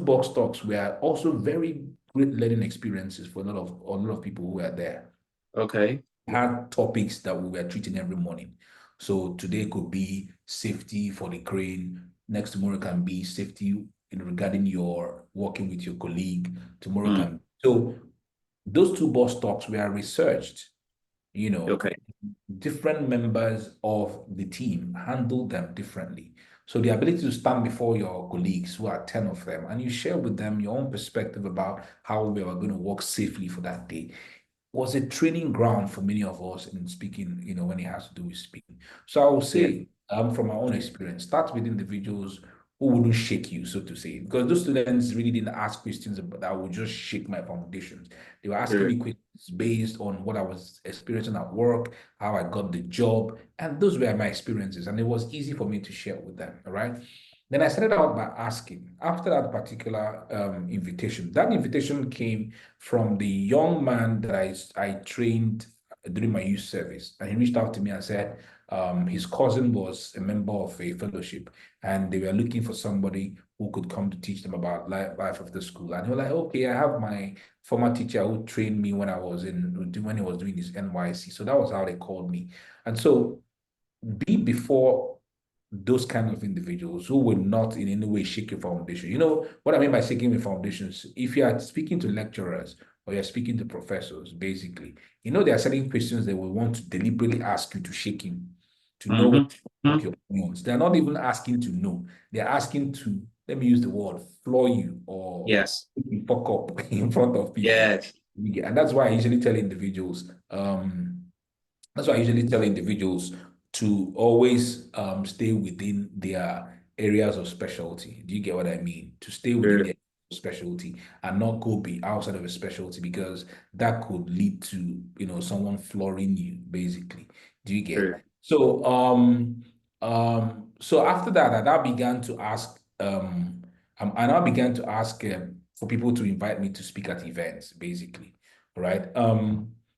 box talks were also very great learning experiences for a lot of people who were there. Okay. Had topics that we were treating every morning. So today could be safety for the crane. Next tomorrow can be safety regarding your working with your colleague. Tomorrow Mm. can so those two boss talks were researched. You know, Okay. different members of the team handle them differently. So the ability to stand before your colleagues, who are 10 of them, and you share with them your own perspective about how we are going to work safely for that day was a training ground for many of us in speaking, when it has to do with speaking. So I will Yeah. say, from my own experience, start with individuals who wouldn't shake you, so to say, because those students really didn't ask questions that would just shake my foundations. They were asking Sure. me questions based on what I was experiencing at work, how I got the job, and those were my experiences, and it was easy for me to share with them. All right. Then I started out by asking, after that particular invitation, that invitation came from the young man that I trained during my youth service. And he reached out to me and said his cousin was a member of a fellowship and they were looking for somebody who could come to teach them about life of the school. And he was like, okay, I have my former teacher who trained me when he was doing his NYC. So that was how they called me. And so be before those kind of individuals who will not in any way shake your foundation. You know what I mean by shaking the foundations? If you are speaking to lecturers or you're speaking to professors, basically, there are certain questions they will want to deliberately ask you to shake him, to know what Mm-hmm. your opinions. They're not even asking to know. They're asking to, let me use the word, floor you or Yes. fuck up in front of people. Yes. And that's why I usually tell individuals, that's why I usually tell individuals to always stay within their areas of specialty. Do you get what I mean? To stay within Sure. their specialty and not go be outside of a specialty because that could lead to someone flooring you, basically. Do you get? Sure. So after that, I now began to ask for people to invite me to speak at events, basically. Right.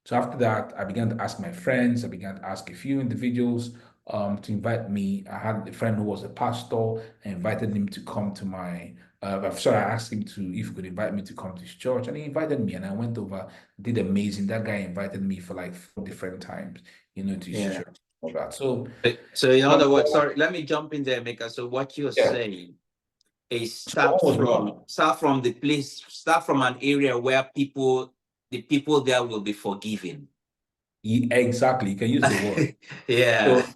So after that, I began to ask my friends, I began to ask a few individuals, to invite me. I had a friend who was a pastor. I invited him to come to my sorry, I asked him to if he could invite me to come to his church, and he invited me, and I went over, did amazing. That guy invited me for like 4 different times, to his Yeah. church, all that. So So in from other words, there, sorry, let me jump in there, Mika. So what you're yeah, saying is so that was one. start from an area where the people there will be forgiving. Exactly, you can use the word. Yeah, So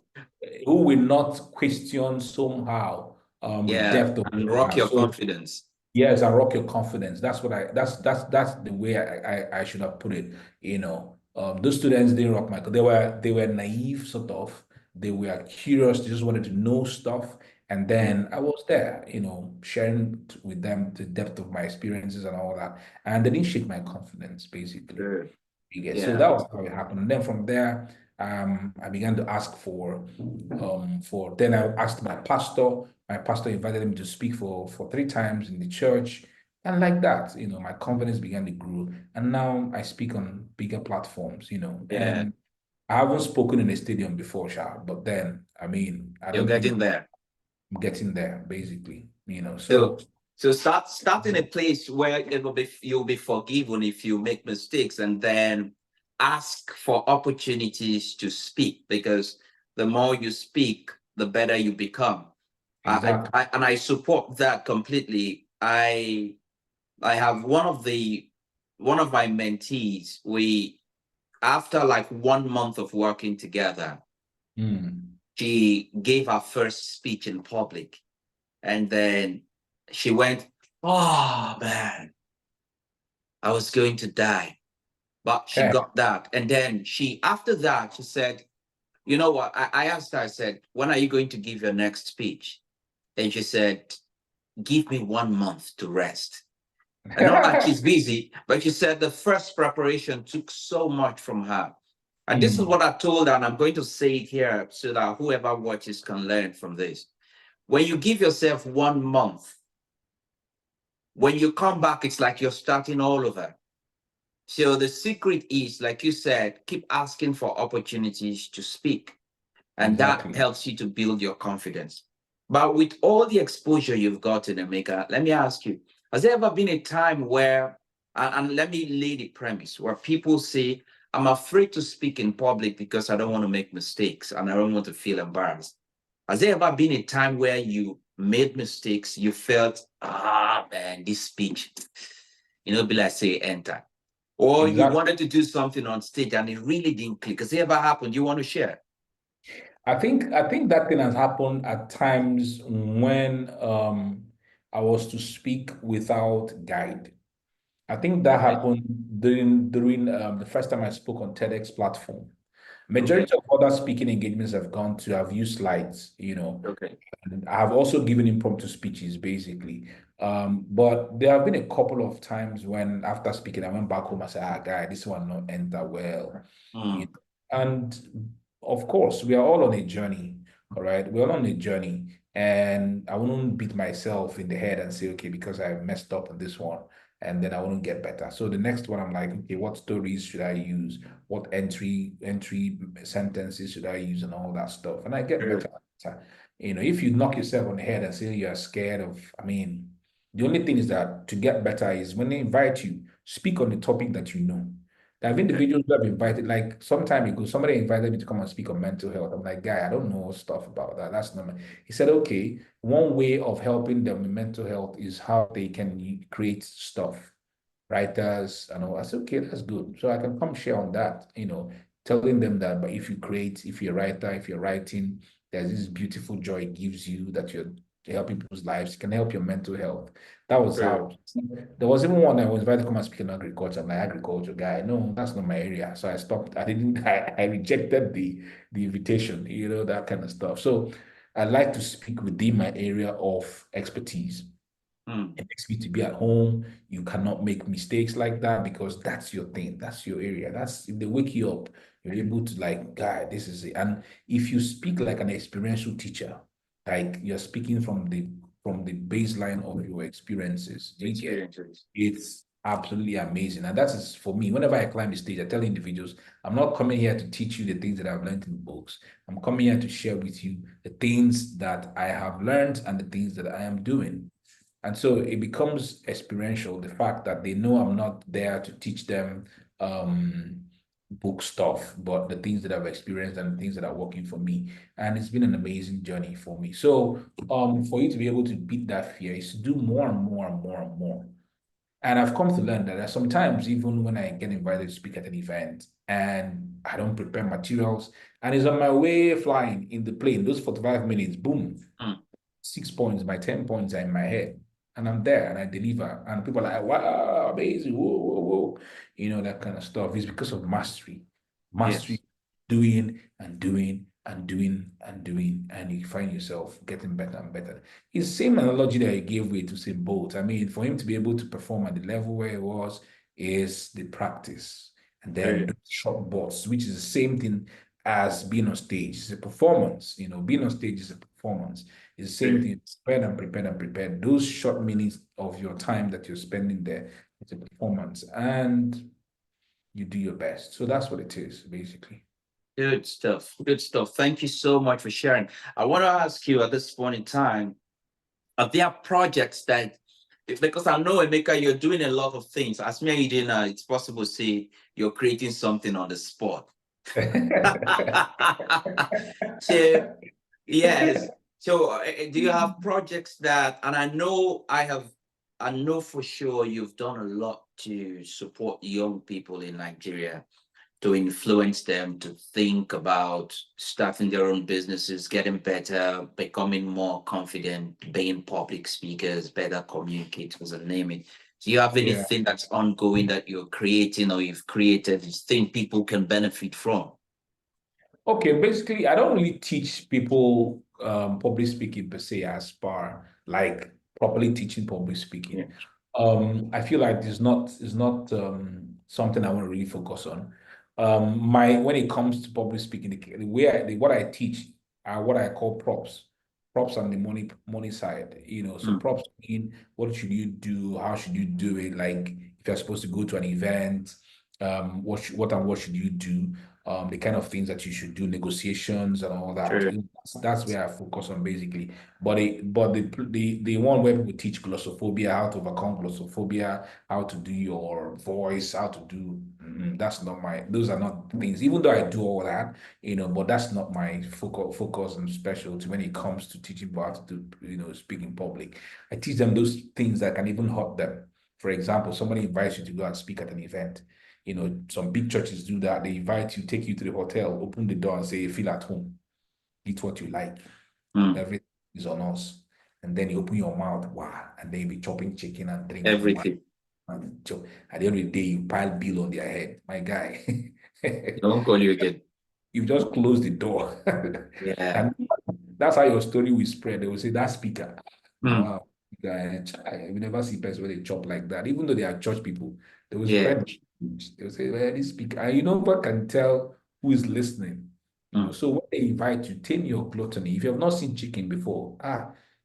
who will not question somehow the yeah, depth of and who you rock are. your So confidence. yes, and rock your confidence. That's the way I should have put it. Those students didn't rock my. They were naive, sort of. They were curious. They just wanted to know stuff. And then I was there, sharing with them the depth of my experiences and all that. And they didn't shake my confidence, basically. Sure. You get so Yeah, that was how it happened. And then from there, I began to ask for. Then I asked my pastor. My pastor invited me to speak for 3 times in the church, and like that, my confidence began to grow. And now I speak on bigger platforms, yeah, and I haven't spoken in a stadium before, Sha, but then I you're don't think getting there. I'm getting there, basically. So, So start in a place where you'll be forgiven if you make mistakes, and then ask for opportunities to speak, because the more you speak, the better you become. exactly. And I support that completely. I have one of my mentees. We After like 1 month of working together, Mm. she gave her first speech in public, and then she went, "Oh man, I was going to die." But she Okay. got that. And then after that, she said, "You know what?" I asked her, I said, "When are you going to give your next speech?" And she said, "Give me 1 month to rest." And not that she's busy, but she said the first preparation took so much from her. And this is Mm. what I told her, and I'm going to say it here so that whoever watches can learn from this. When you give yourself 1 month, when you come back, it's like you're starting all over. So the secret is, like you said, keep asking for opportunities to speak, and that Exactly. helps you to build your confidence. But with all the exposure you've gotten, Emeka, let me ask you, has there ever been a time where, and let me lay the premise, where people say, "I'm afraid to speak in public because I don't want to make mistakes and I don't want to feel embarrassed"? Has there ever been a time where you made mistakes, you felt, man, this speech, be like say enter, or you Exactly. wanted to do something on stage and it really didn't click? Has it ever happened? You want to share? I think that thing has happened at times when I was to speak without guide. I think that Okay. happened during the first time I spoke on TEDx platform. Okay. Majority of other speaking engagements I've gone to have used slides, Okay. and I have also given impromptu speeches basically. But there have been a couple of times when after speaking, I went back home and said, guy, this one not enter well. You Mm. know. And of course, we are all on a journey, all right? We're all on a journey. And I wouldn't beat myself in the head and say, okay, because I messed up on this one, and then I wouldn't get better. So the next one, I'm like, okay, what stories should I use? What entry sentences should I use and all that stuff? And I get Sure. better. If you knock yourself on the head and say you're scared of, the only thing is that to get better is when they invite you, speak on the topic that you know. There have Okay. individuals who have invited, like some time ago, somebody invited me to come and speak on mental health. I'm like, guy, I don't know stuff about that. That's not my. He said, okay, one way of helping them with mental health is how they can create stuff, writers and all. I said, okay, that's good. So I can come share on that, telling them that, but if you create, if you're a writer, if you're writing, there's this beautiful joy it gives you that you're helping people's lives. It can help your mental health. That was Sure. how. There was even one I was invited to come and speak in agriculture. I'm like, agriculture guy, no, that's not my area. So I stopped. I didn't. I rejected the invitation. That kind of stuff. So I like to speak within my area of expertise. Mm. It makes me to be at home. You cannot make mistakes like that because that's your thing. That's your area. That's if they wake you up, you're able to like, God, this is it. And if you speak like an experiential teacher, like you're speaking from the baseline of your experiences, do you get Experiences. it's absolutely amazing. And that is for me, whenever I climb the stage, I tell individuals, I'm not coming here to teach you the things that I've learned in books. I'm coming here to share with you the things that I have learned and the things that I am doing. And so it becomes experiential, the fact that they know I'm not there to teach them book stuff, but the things that I've experienced and the things that are working for me. And it's been an amazing journey for me. So for you to be able to beat that fear is to do more and more and more and more. And I've come to learn that sometimes, even when I get invited to speak at an event and I don't prepare materials, and it's on my way flying in the plane, those 45 minutes, boom, Mm. 6 points, my 10 points are in my head. And I'm there and I deliver. And people are like, wow, amazing, whoa, whoa, whoa. You know, that kind of stuff. It's because of mastery. Mastery, Yes. doing and doing and doing and doing. And you find yourself getting better and better. It's the same analogy that I gave way to say Bolt. I mean, for him to be able to perform at the level where he was is the practice. And then Brilliant. do short bursts, which is the same thing as being on stage. It's a performance. You know, being on stage is a performance. It's the same Brilliant. thing. Prepared and prepared and prepared. Those short minutes of your time that you're spending there, it's a performance. And you do your best. So that's what it is, basically. Good stuff. Good stuff. Thank you so much for sharing. I want to ask you at this point in time, are there projects that, because I know, Emeka, you're doing a lot of things. As me and you didn't know, it's possible to say you're creating something on the spot. So, yes. So, do you have projects that, and I know for sure you've done a lot to support young people in Nigeria, to influence them to think about starting their own businesses, getting better, becoming more confident, being public speakers, better communicators, and name it. Do you have Yeah. anything that's ongoing that you're creating or you've created, you think people can benefit from? Okay, basically, I don't really teach people public speaking per se as far like properly teaching public speaking. Yeah. I feel like it's not something I want to really focus on. My when it comes to public speaking, the way what I teach are what I call props. Props on the money side, you know. So Mm. props mean what should you do? How should you do it? Like if you're supposed to go to an event, what should you do? The kind of things that you should do, negotiations and all that. True. That's where I focus on basically. But the one where people teach glossophobia, how to overcome glossophobia, how to do your voice, how to do that's not my those are not things, even though I do all that, you know, but that's not my focus and specialty when it comes to teaching people how to do, you know, speak in public. I teach them those things that can even hurt them. For example, somebody invites you to go and speak at an event. You know, some big churches do that. They invite you, take you to the hotel, open the door and say, feel at home, eat what you like. Mm. Everything is on us. And then you open your mouth, wow, and then you be chopping chicken and drinking wine. Everything. And at the end of the day, you pile bill on their head. My guy, They won't call you again. you just close the door. Yeah. And that's how your story will spread. They will say, that speaker. Mm. Wow. We never see person where they chop like that. Even though they are church people, they will Yeah. spread. They will say, well, this speaker. And you know what can tell who is listening? You know, Mm. so when they invite you, tame your gluttony. If you have not seen chicken before,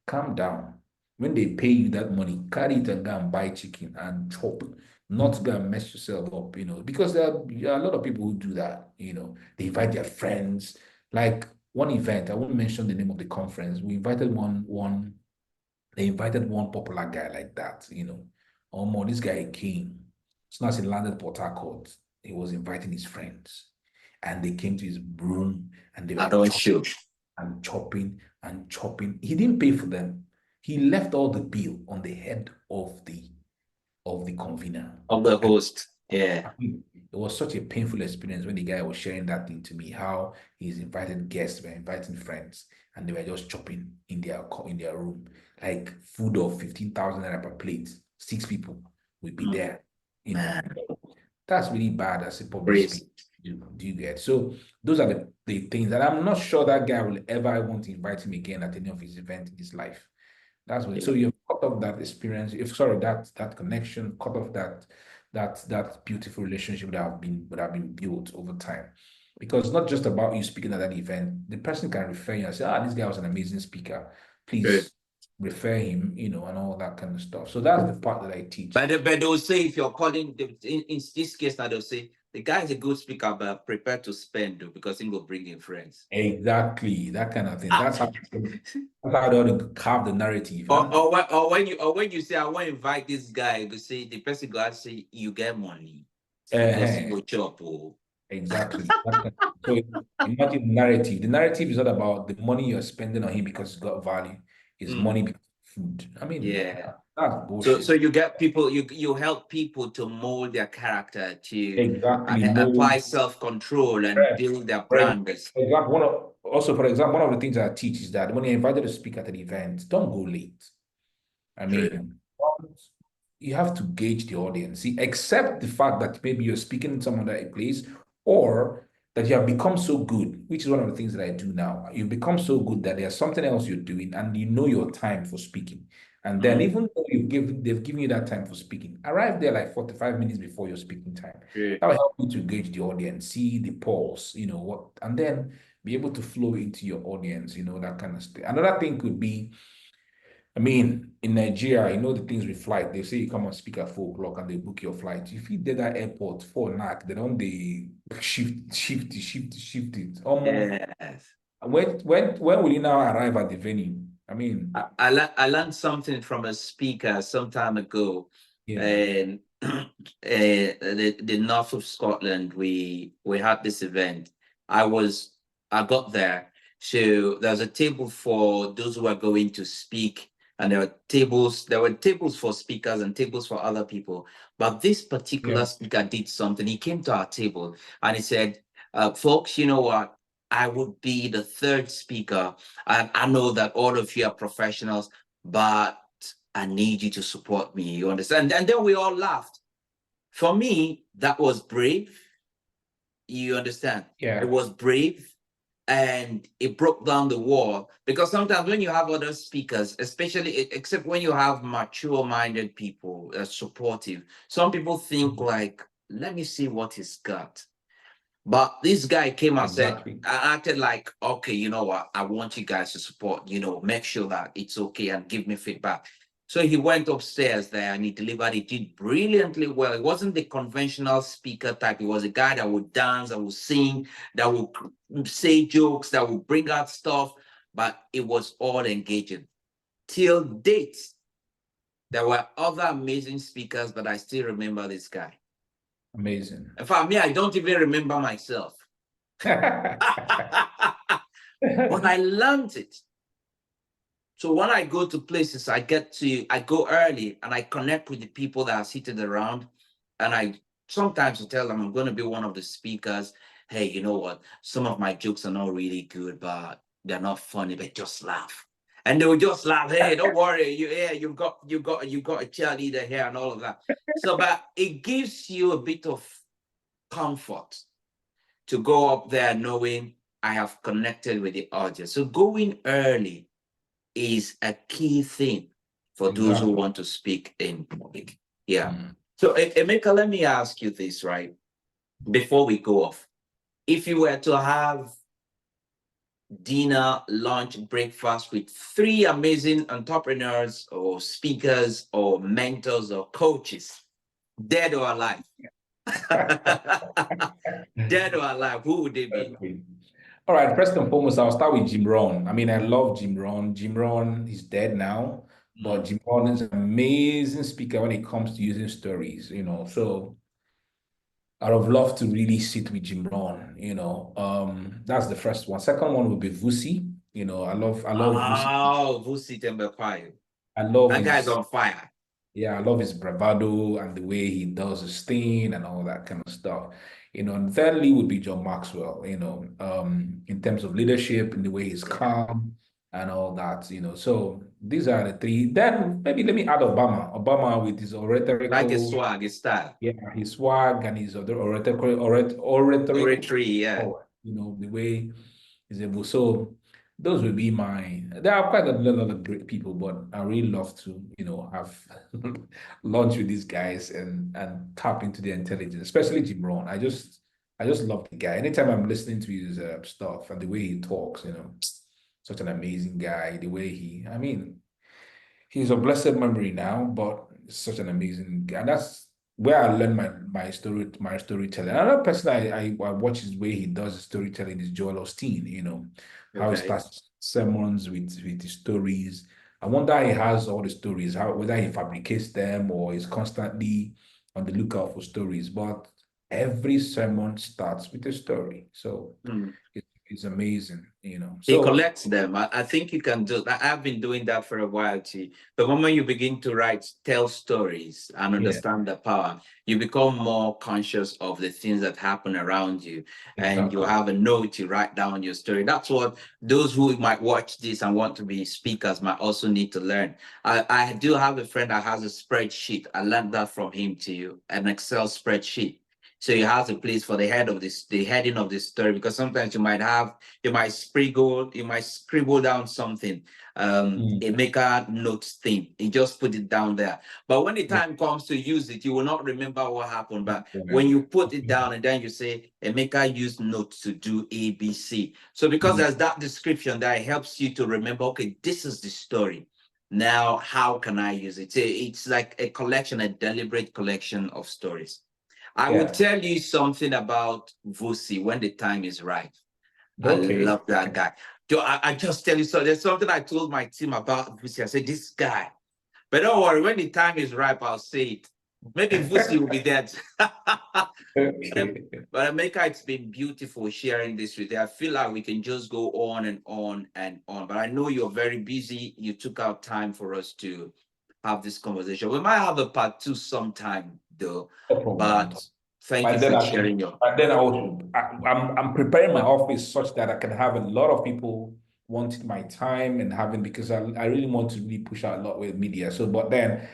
calm down. When they pay you that money, carry it and go and buy chicken and chop. Not go and mess yourself up, you know, because there are a lot of people who do that, you know. They invite their friends. Like one event, I won't mention the name of the conference. They invited one popular guy like that, you know. Oh, more, this guy came. As soon as he landed Port Harcourt, he was inviting his friends. And they came to his room and they I were don't chopping shoot. and chopping and chopping. He didn't pay for them. He left all the bill on the head of the convener. Of the And host. Yeah. I mean, it was such a painful experience when the guy was sharing that thing to me, how he's invited guests, were inviting friends, and they were just chopping in their room, like food of 15,000 naira per plate. 6 people would be Mm. there. You know, Man. that's really bad as a public Crazy. speaker. Do you get? So those are the things that I'm not sure that guy will ever want to invite him again at any of his events in his life. That's what. So Yeah. you've cut off that experience. If sorry, that connection, cut off that beautiful relationship that have been built over time. Because it's not just about you speaking at that event. The person can refer you and say, this guy was an amazing speaker. True. Please refer him, and all that kind of stuff. So that's the part that I teach. But they'll say if you're calling in this case now, they'll say the guy is a good speaker, but prepare to spend though, because he will bring in friends. Exactly, that kind of thing. That's how they ought to carve the narrative. Or when you say I want to invite this guy, you say the person go and say you get money because he will chop. Oh. Exactly. So imagine the narrative. The narrative is not about the money you're spending on him because it's got value. It's money because of food. I mean, Yeah. that's So bullshit. you get people, you help people to mold their character, to Exactly. apply self-control and build their brand. For example, one of the things I teach is that when you're invited to speak at an event, don't go late. I mean, you have to gauge the audience. See, accept the fact that maybe you're speaking in some other place, or that you have become so good, which is one of the things that I do now. You've become so good that there's something else you're doing, and you know your time for speaking. And then, even though they've given you that time for speaking, arrive there like 45 minutes before your speaking time. That will help you to gauge the audience, see the pulse, and then be able to flow into your audience, that kind of stuff. Another thing could be, I mean, in Nigeria, the things with flight. They say you come and speak at 4 o'clock and they book your flight. If you did that airport for knock, they don't shift it. Yes. When will you now arrive at the venue? I mean, I learned something from a speaker some time ago, yeah, and the north of Scotland. We had this event. I got there, so there's a table for those who are going to speak, and there were tables for speakers and tables for other people. But this particular speaker did something. He came to our table and he said, "Folks, you know what? I would be the third speaker. And I know that all of you are professionals, but I need you to support me. You understand?" And then we all laughed. For me, that was brave. You understand? yeah, It was brave, and it broke down the wall, because sometimes when you have other speakers, especially except when you have mature-minded people, supportive, some people think like, let me see what he's got. But this guy came and said, exactly. I acted like, okay, you know what? I want you guys to support, make sure that it's okay and give me feedback. So he went upstairs there and he delivered. He did brilliantly well. It wasn't the conventional speaker type. He was a guy that would dance, that would sing, that would say jokes, that would bring out stuff, but it was all engaging. Till date, there were other amazing speakers, but I still remember this guy. Amazing. In fact, me, I don't even remember myself. But I learned it. So when I go to places, I go early and I connect with the people that are seated around. And I sometimes tell them I'm going to be one of the speakers. Hey, you know what? Some of my jokes are not really good, but they're not funny, but just laugh. And they will just laugh. Hey, don't worry. You've got a cheerleader here and all of that. So, but it gives you a bit of comfort to go up there knowing I have connected with the audience. So going early is a key thing for those who want to speak in public. Yeah. So Emeka, let me ask you this, right? Before we go off, if you were to have dinner, lunch, breakfast with three amazing entrepreneurs or speakers or mentors or coaches, dead or alive, dead or alive, who would they be? All right, first and foremost, I'll start with Jim Rohn. I mean, I love Jim Rohn. Jim Rohn is dead now, but Jim Rohn is an amazing speaker when it comes to using stories, So I'd have loved to really sit with Jim Rohn, That's the first one. Second one would be Vusi. I love Vusi. Oh, Vusi Tembepayo. I love That guy's his on fire. Yeah, I love his bravado and the way he does his thing and all that kind of stuff. And thirdly would be John Maxwell, in terms of leadership, in the way he's calm and all that, So these are the three. Then maybe let me add Obama. Obama with his Like his oratorical, swag, his style. yeah, his swag and his other oratorical Oratory, yeah. power, the way he's able. So those would be there are quite a lot of great people, but I really love to, have lunch with these guys and tap into their intelligence, especially Jim Rohn. I just love the guy. Anytime I'm listening to his stuff and the way he talks, such an amazing guy, the way I mean, He's a blessed memory now, but such an amazing guy. And that's where I learned my storytelling. Another person I watch his way he does his storytelling is Joel Osteen, how he Okay. starts sermons with his stories. I wonder how he has all the stories, how whether he fabricates them or is constantly on the lookout for stories. But every sermon starts with a story. So Hmm. it's amazing. He So collects them. I think you can do that. I've been doing that for a while too. The moment you begin to write, tell stories and yeah, understand the power, you become more conscious of the things that happen around you. And you exactly. have a note to write down your story. That's what those who might watch this and want to be speakers might also need to learn. I do have a friend that has a spreadsheet. I learned that from him too, an Excel spreadsheet. So he has a place for the heading of this story, because sometimes you might scribble down something, Mm, a maker notes thing. You just put it down there. But when the yeah. time comes to use it, you will not remember what happened. But Yeah. when you put it down and then you say, a maker used notes to do A, B, C. So because Mm, there's that description that helps you to remember, okay, this is the story. Now, how can I use it? It's like a collection, a deliberate collection of stories. I will yeah. tell you something about Vusi when the time is right. I Okay. love that guy. I just tell you so. There's something I told my team about Vusi. I said, this guy. But don't worry, when the time is ripe, I'll say it. Maybe Vusi will be dead. Okay. But Emeka, it's been beautiful sharing this with you. I feel like we can just go on and on and on. But I know you're very busy. You took out time for us to have this conversation. We might have a part two sometime, though. No problem. But thank By you then for I can, sharing your. by then I'm preparing my office such that I can have a lot of people wanting my time and having because I really want to really push out a lot with media. So, but then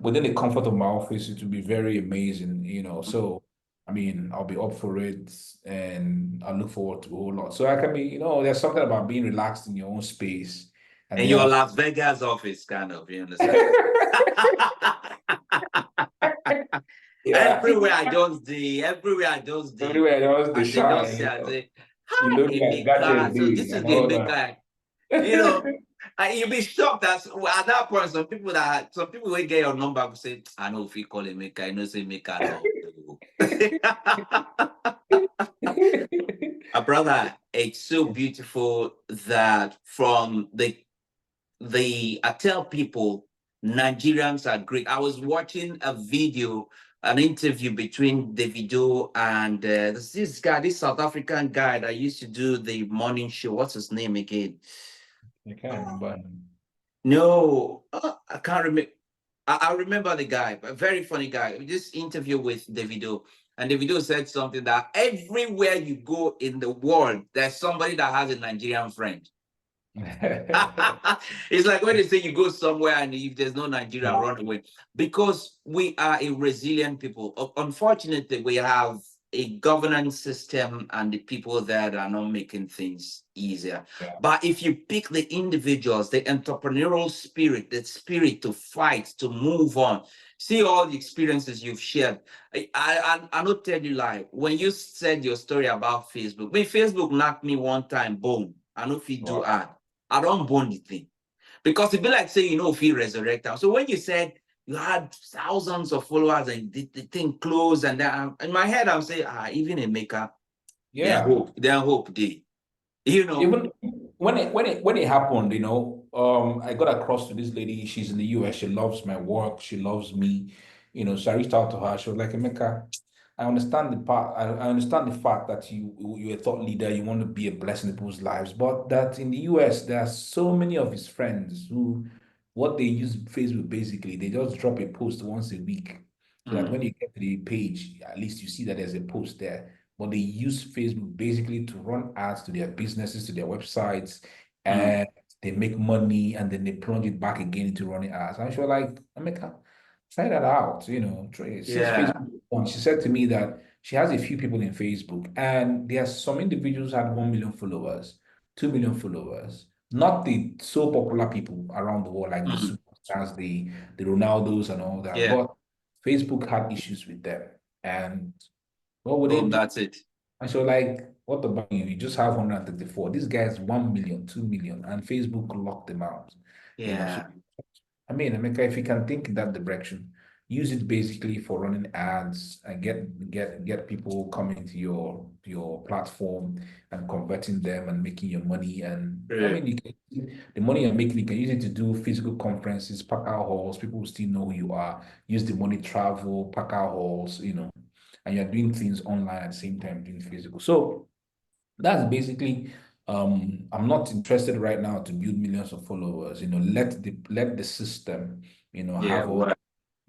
within the comfort of my office, it will be very amazing. So, I mean, I'll be up for it and I look forward to a whole lot. So I can there's something about being relaxed in your own space and And then your I Las Vegas office, kind of, you understand? yeah, everywhere I just did. everywhere there was the And they just shine, say, I say, you hi, look like Emeka. gadget So day this is and the all that. Emeka, you know. And you'll be shocked that at that point, some people will get your number will say, I know if you call Emeka, I know say Emeka no. Brother, it's so beautiful that from the I tell people Nigerians are great. I was watching a video, an interview between Davido and this guy, this South African guy that used to do the morning show. What's his name again? I can't remember. No, I can't remember. I remember the guy, a very funny guy. This interview with Davido, and Davido said something that everywhere you go in the world, there's somebody that has a Nigerian friend. It's like when they say you go somewhere and if there's no Nigeria, run away. Because we are a resilient people. Unfortunately, we have a governance system and the people there that are not making things easier. Yeah, But if you pick the individuals, the entrepreneurial spirit, the spirit to fight, to move on, see all the experiences you've shared. I not tell you lie. When you said your story about Facebook, when Facebook knocked me one time, boom. I know if you do wow. ad. I don't burn the thing. Because it'd be like saying, if you resurrect them. So when you said you had thousands of followers and the thing closed, and then in my head, I'm saying, even a maker, Yeah. their hope day. You know. Even when it happened, I got across to this lady. She's in the US. She loves my work. She loves me. So I reached out to her. She was like, Emeka, I understand the part. I understand the fact that you're a thought leader. You want to be a blessing in people's lives, but that in the US there are so many of his friends who, what they use Facebook basically, they just drop a post once a week, so that when Mm, you get to the page, at least you see that there's a post there. But they use Facebook basically to run ads to their businesses, to their websites, mm, and they make money and then they plunge it back again into running ads. And she was like, Emeka, try that out, since yeah. Facebook. She said to me that she has a few people in Facebook, and there are some individuals who had 1 million followers, 2 million followers, not the so popular people around the world, like the Mm, superstars, the Ronaldos and all that. yeah. But Facebook had issues with them. And what would they Boom, do? that's it. And so, like, what about you? You just have 134. This guy's 1 million, 2 million, and Facebook locked them out. So Yeah. I mean, Emeka, if you can think in that direction, use it basically for running ads and get people coming to your platform and converting them and making your money. And I mean, the money you're making, you can use it to do physical conferences, pack out halls. People will still know who you are. Use the money, travel, pack out halls, and you're doing things online at the same time doing physical. So that's basically I'm not interested right now to build millions of followers. Let the system, Yeah, have all well,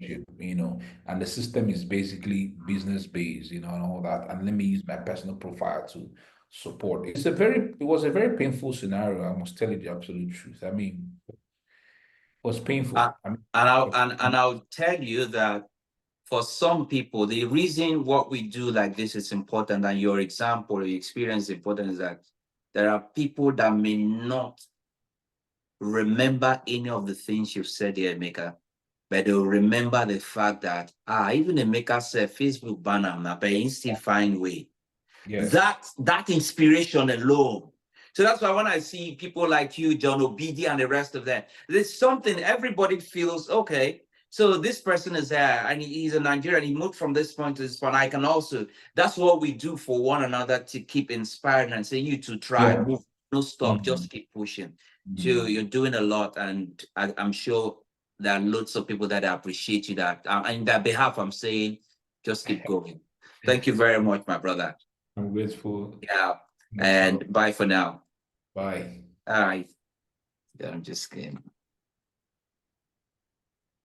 and the system is basically business based, and all that. And let me use my personal profile to support. It was a very painful scenario, I must tell you the absolute truth. I mean, it was uh, painful. I mean, and I'll tell you that for some people, the reason what we do like this is important, and your example, your experience is important, is that there are people that may not remember any of the things you've said here, Emeka, but they'll remember the fact that even Emeka said Facebook banner, but he still find way. yes. That inspiration alone. So that's why when I see people like you, John Obidi, and the rest of them, there's something everybody feels, okay, so this person is there and he's a Nigerian, he moved from this point to this point. I can also, that's what we do for one another to keep inspiring and say, you to try, Yeah. move, no stop, Mhm. just keep pushing. So Mhm. you're doing a lot, and I'm sure there are lots of people that appreciate you. That and in that behalf, I'm saying, just keep going. Thank you very much, my brother. I'm grateful. Yeah, Thanks a lot. and bye for now. Bye. All right. Yeah, I'm just kidding.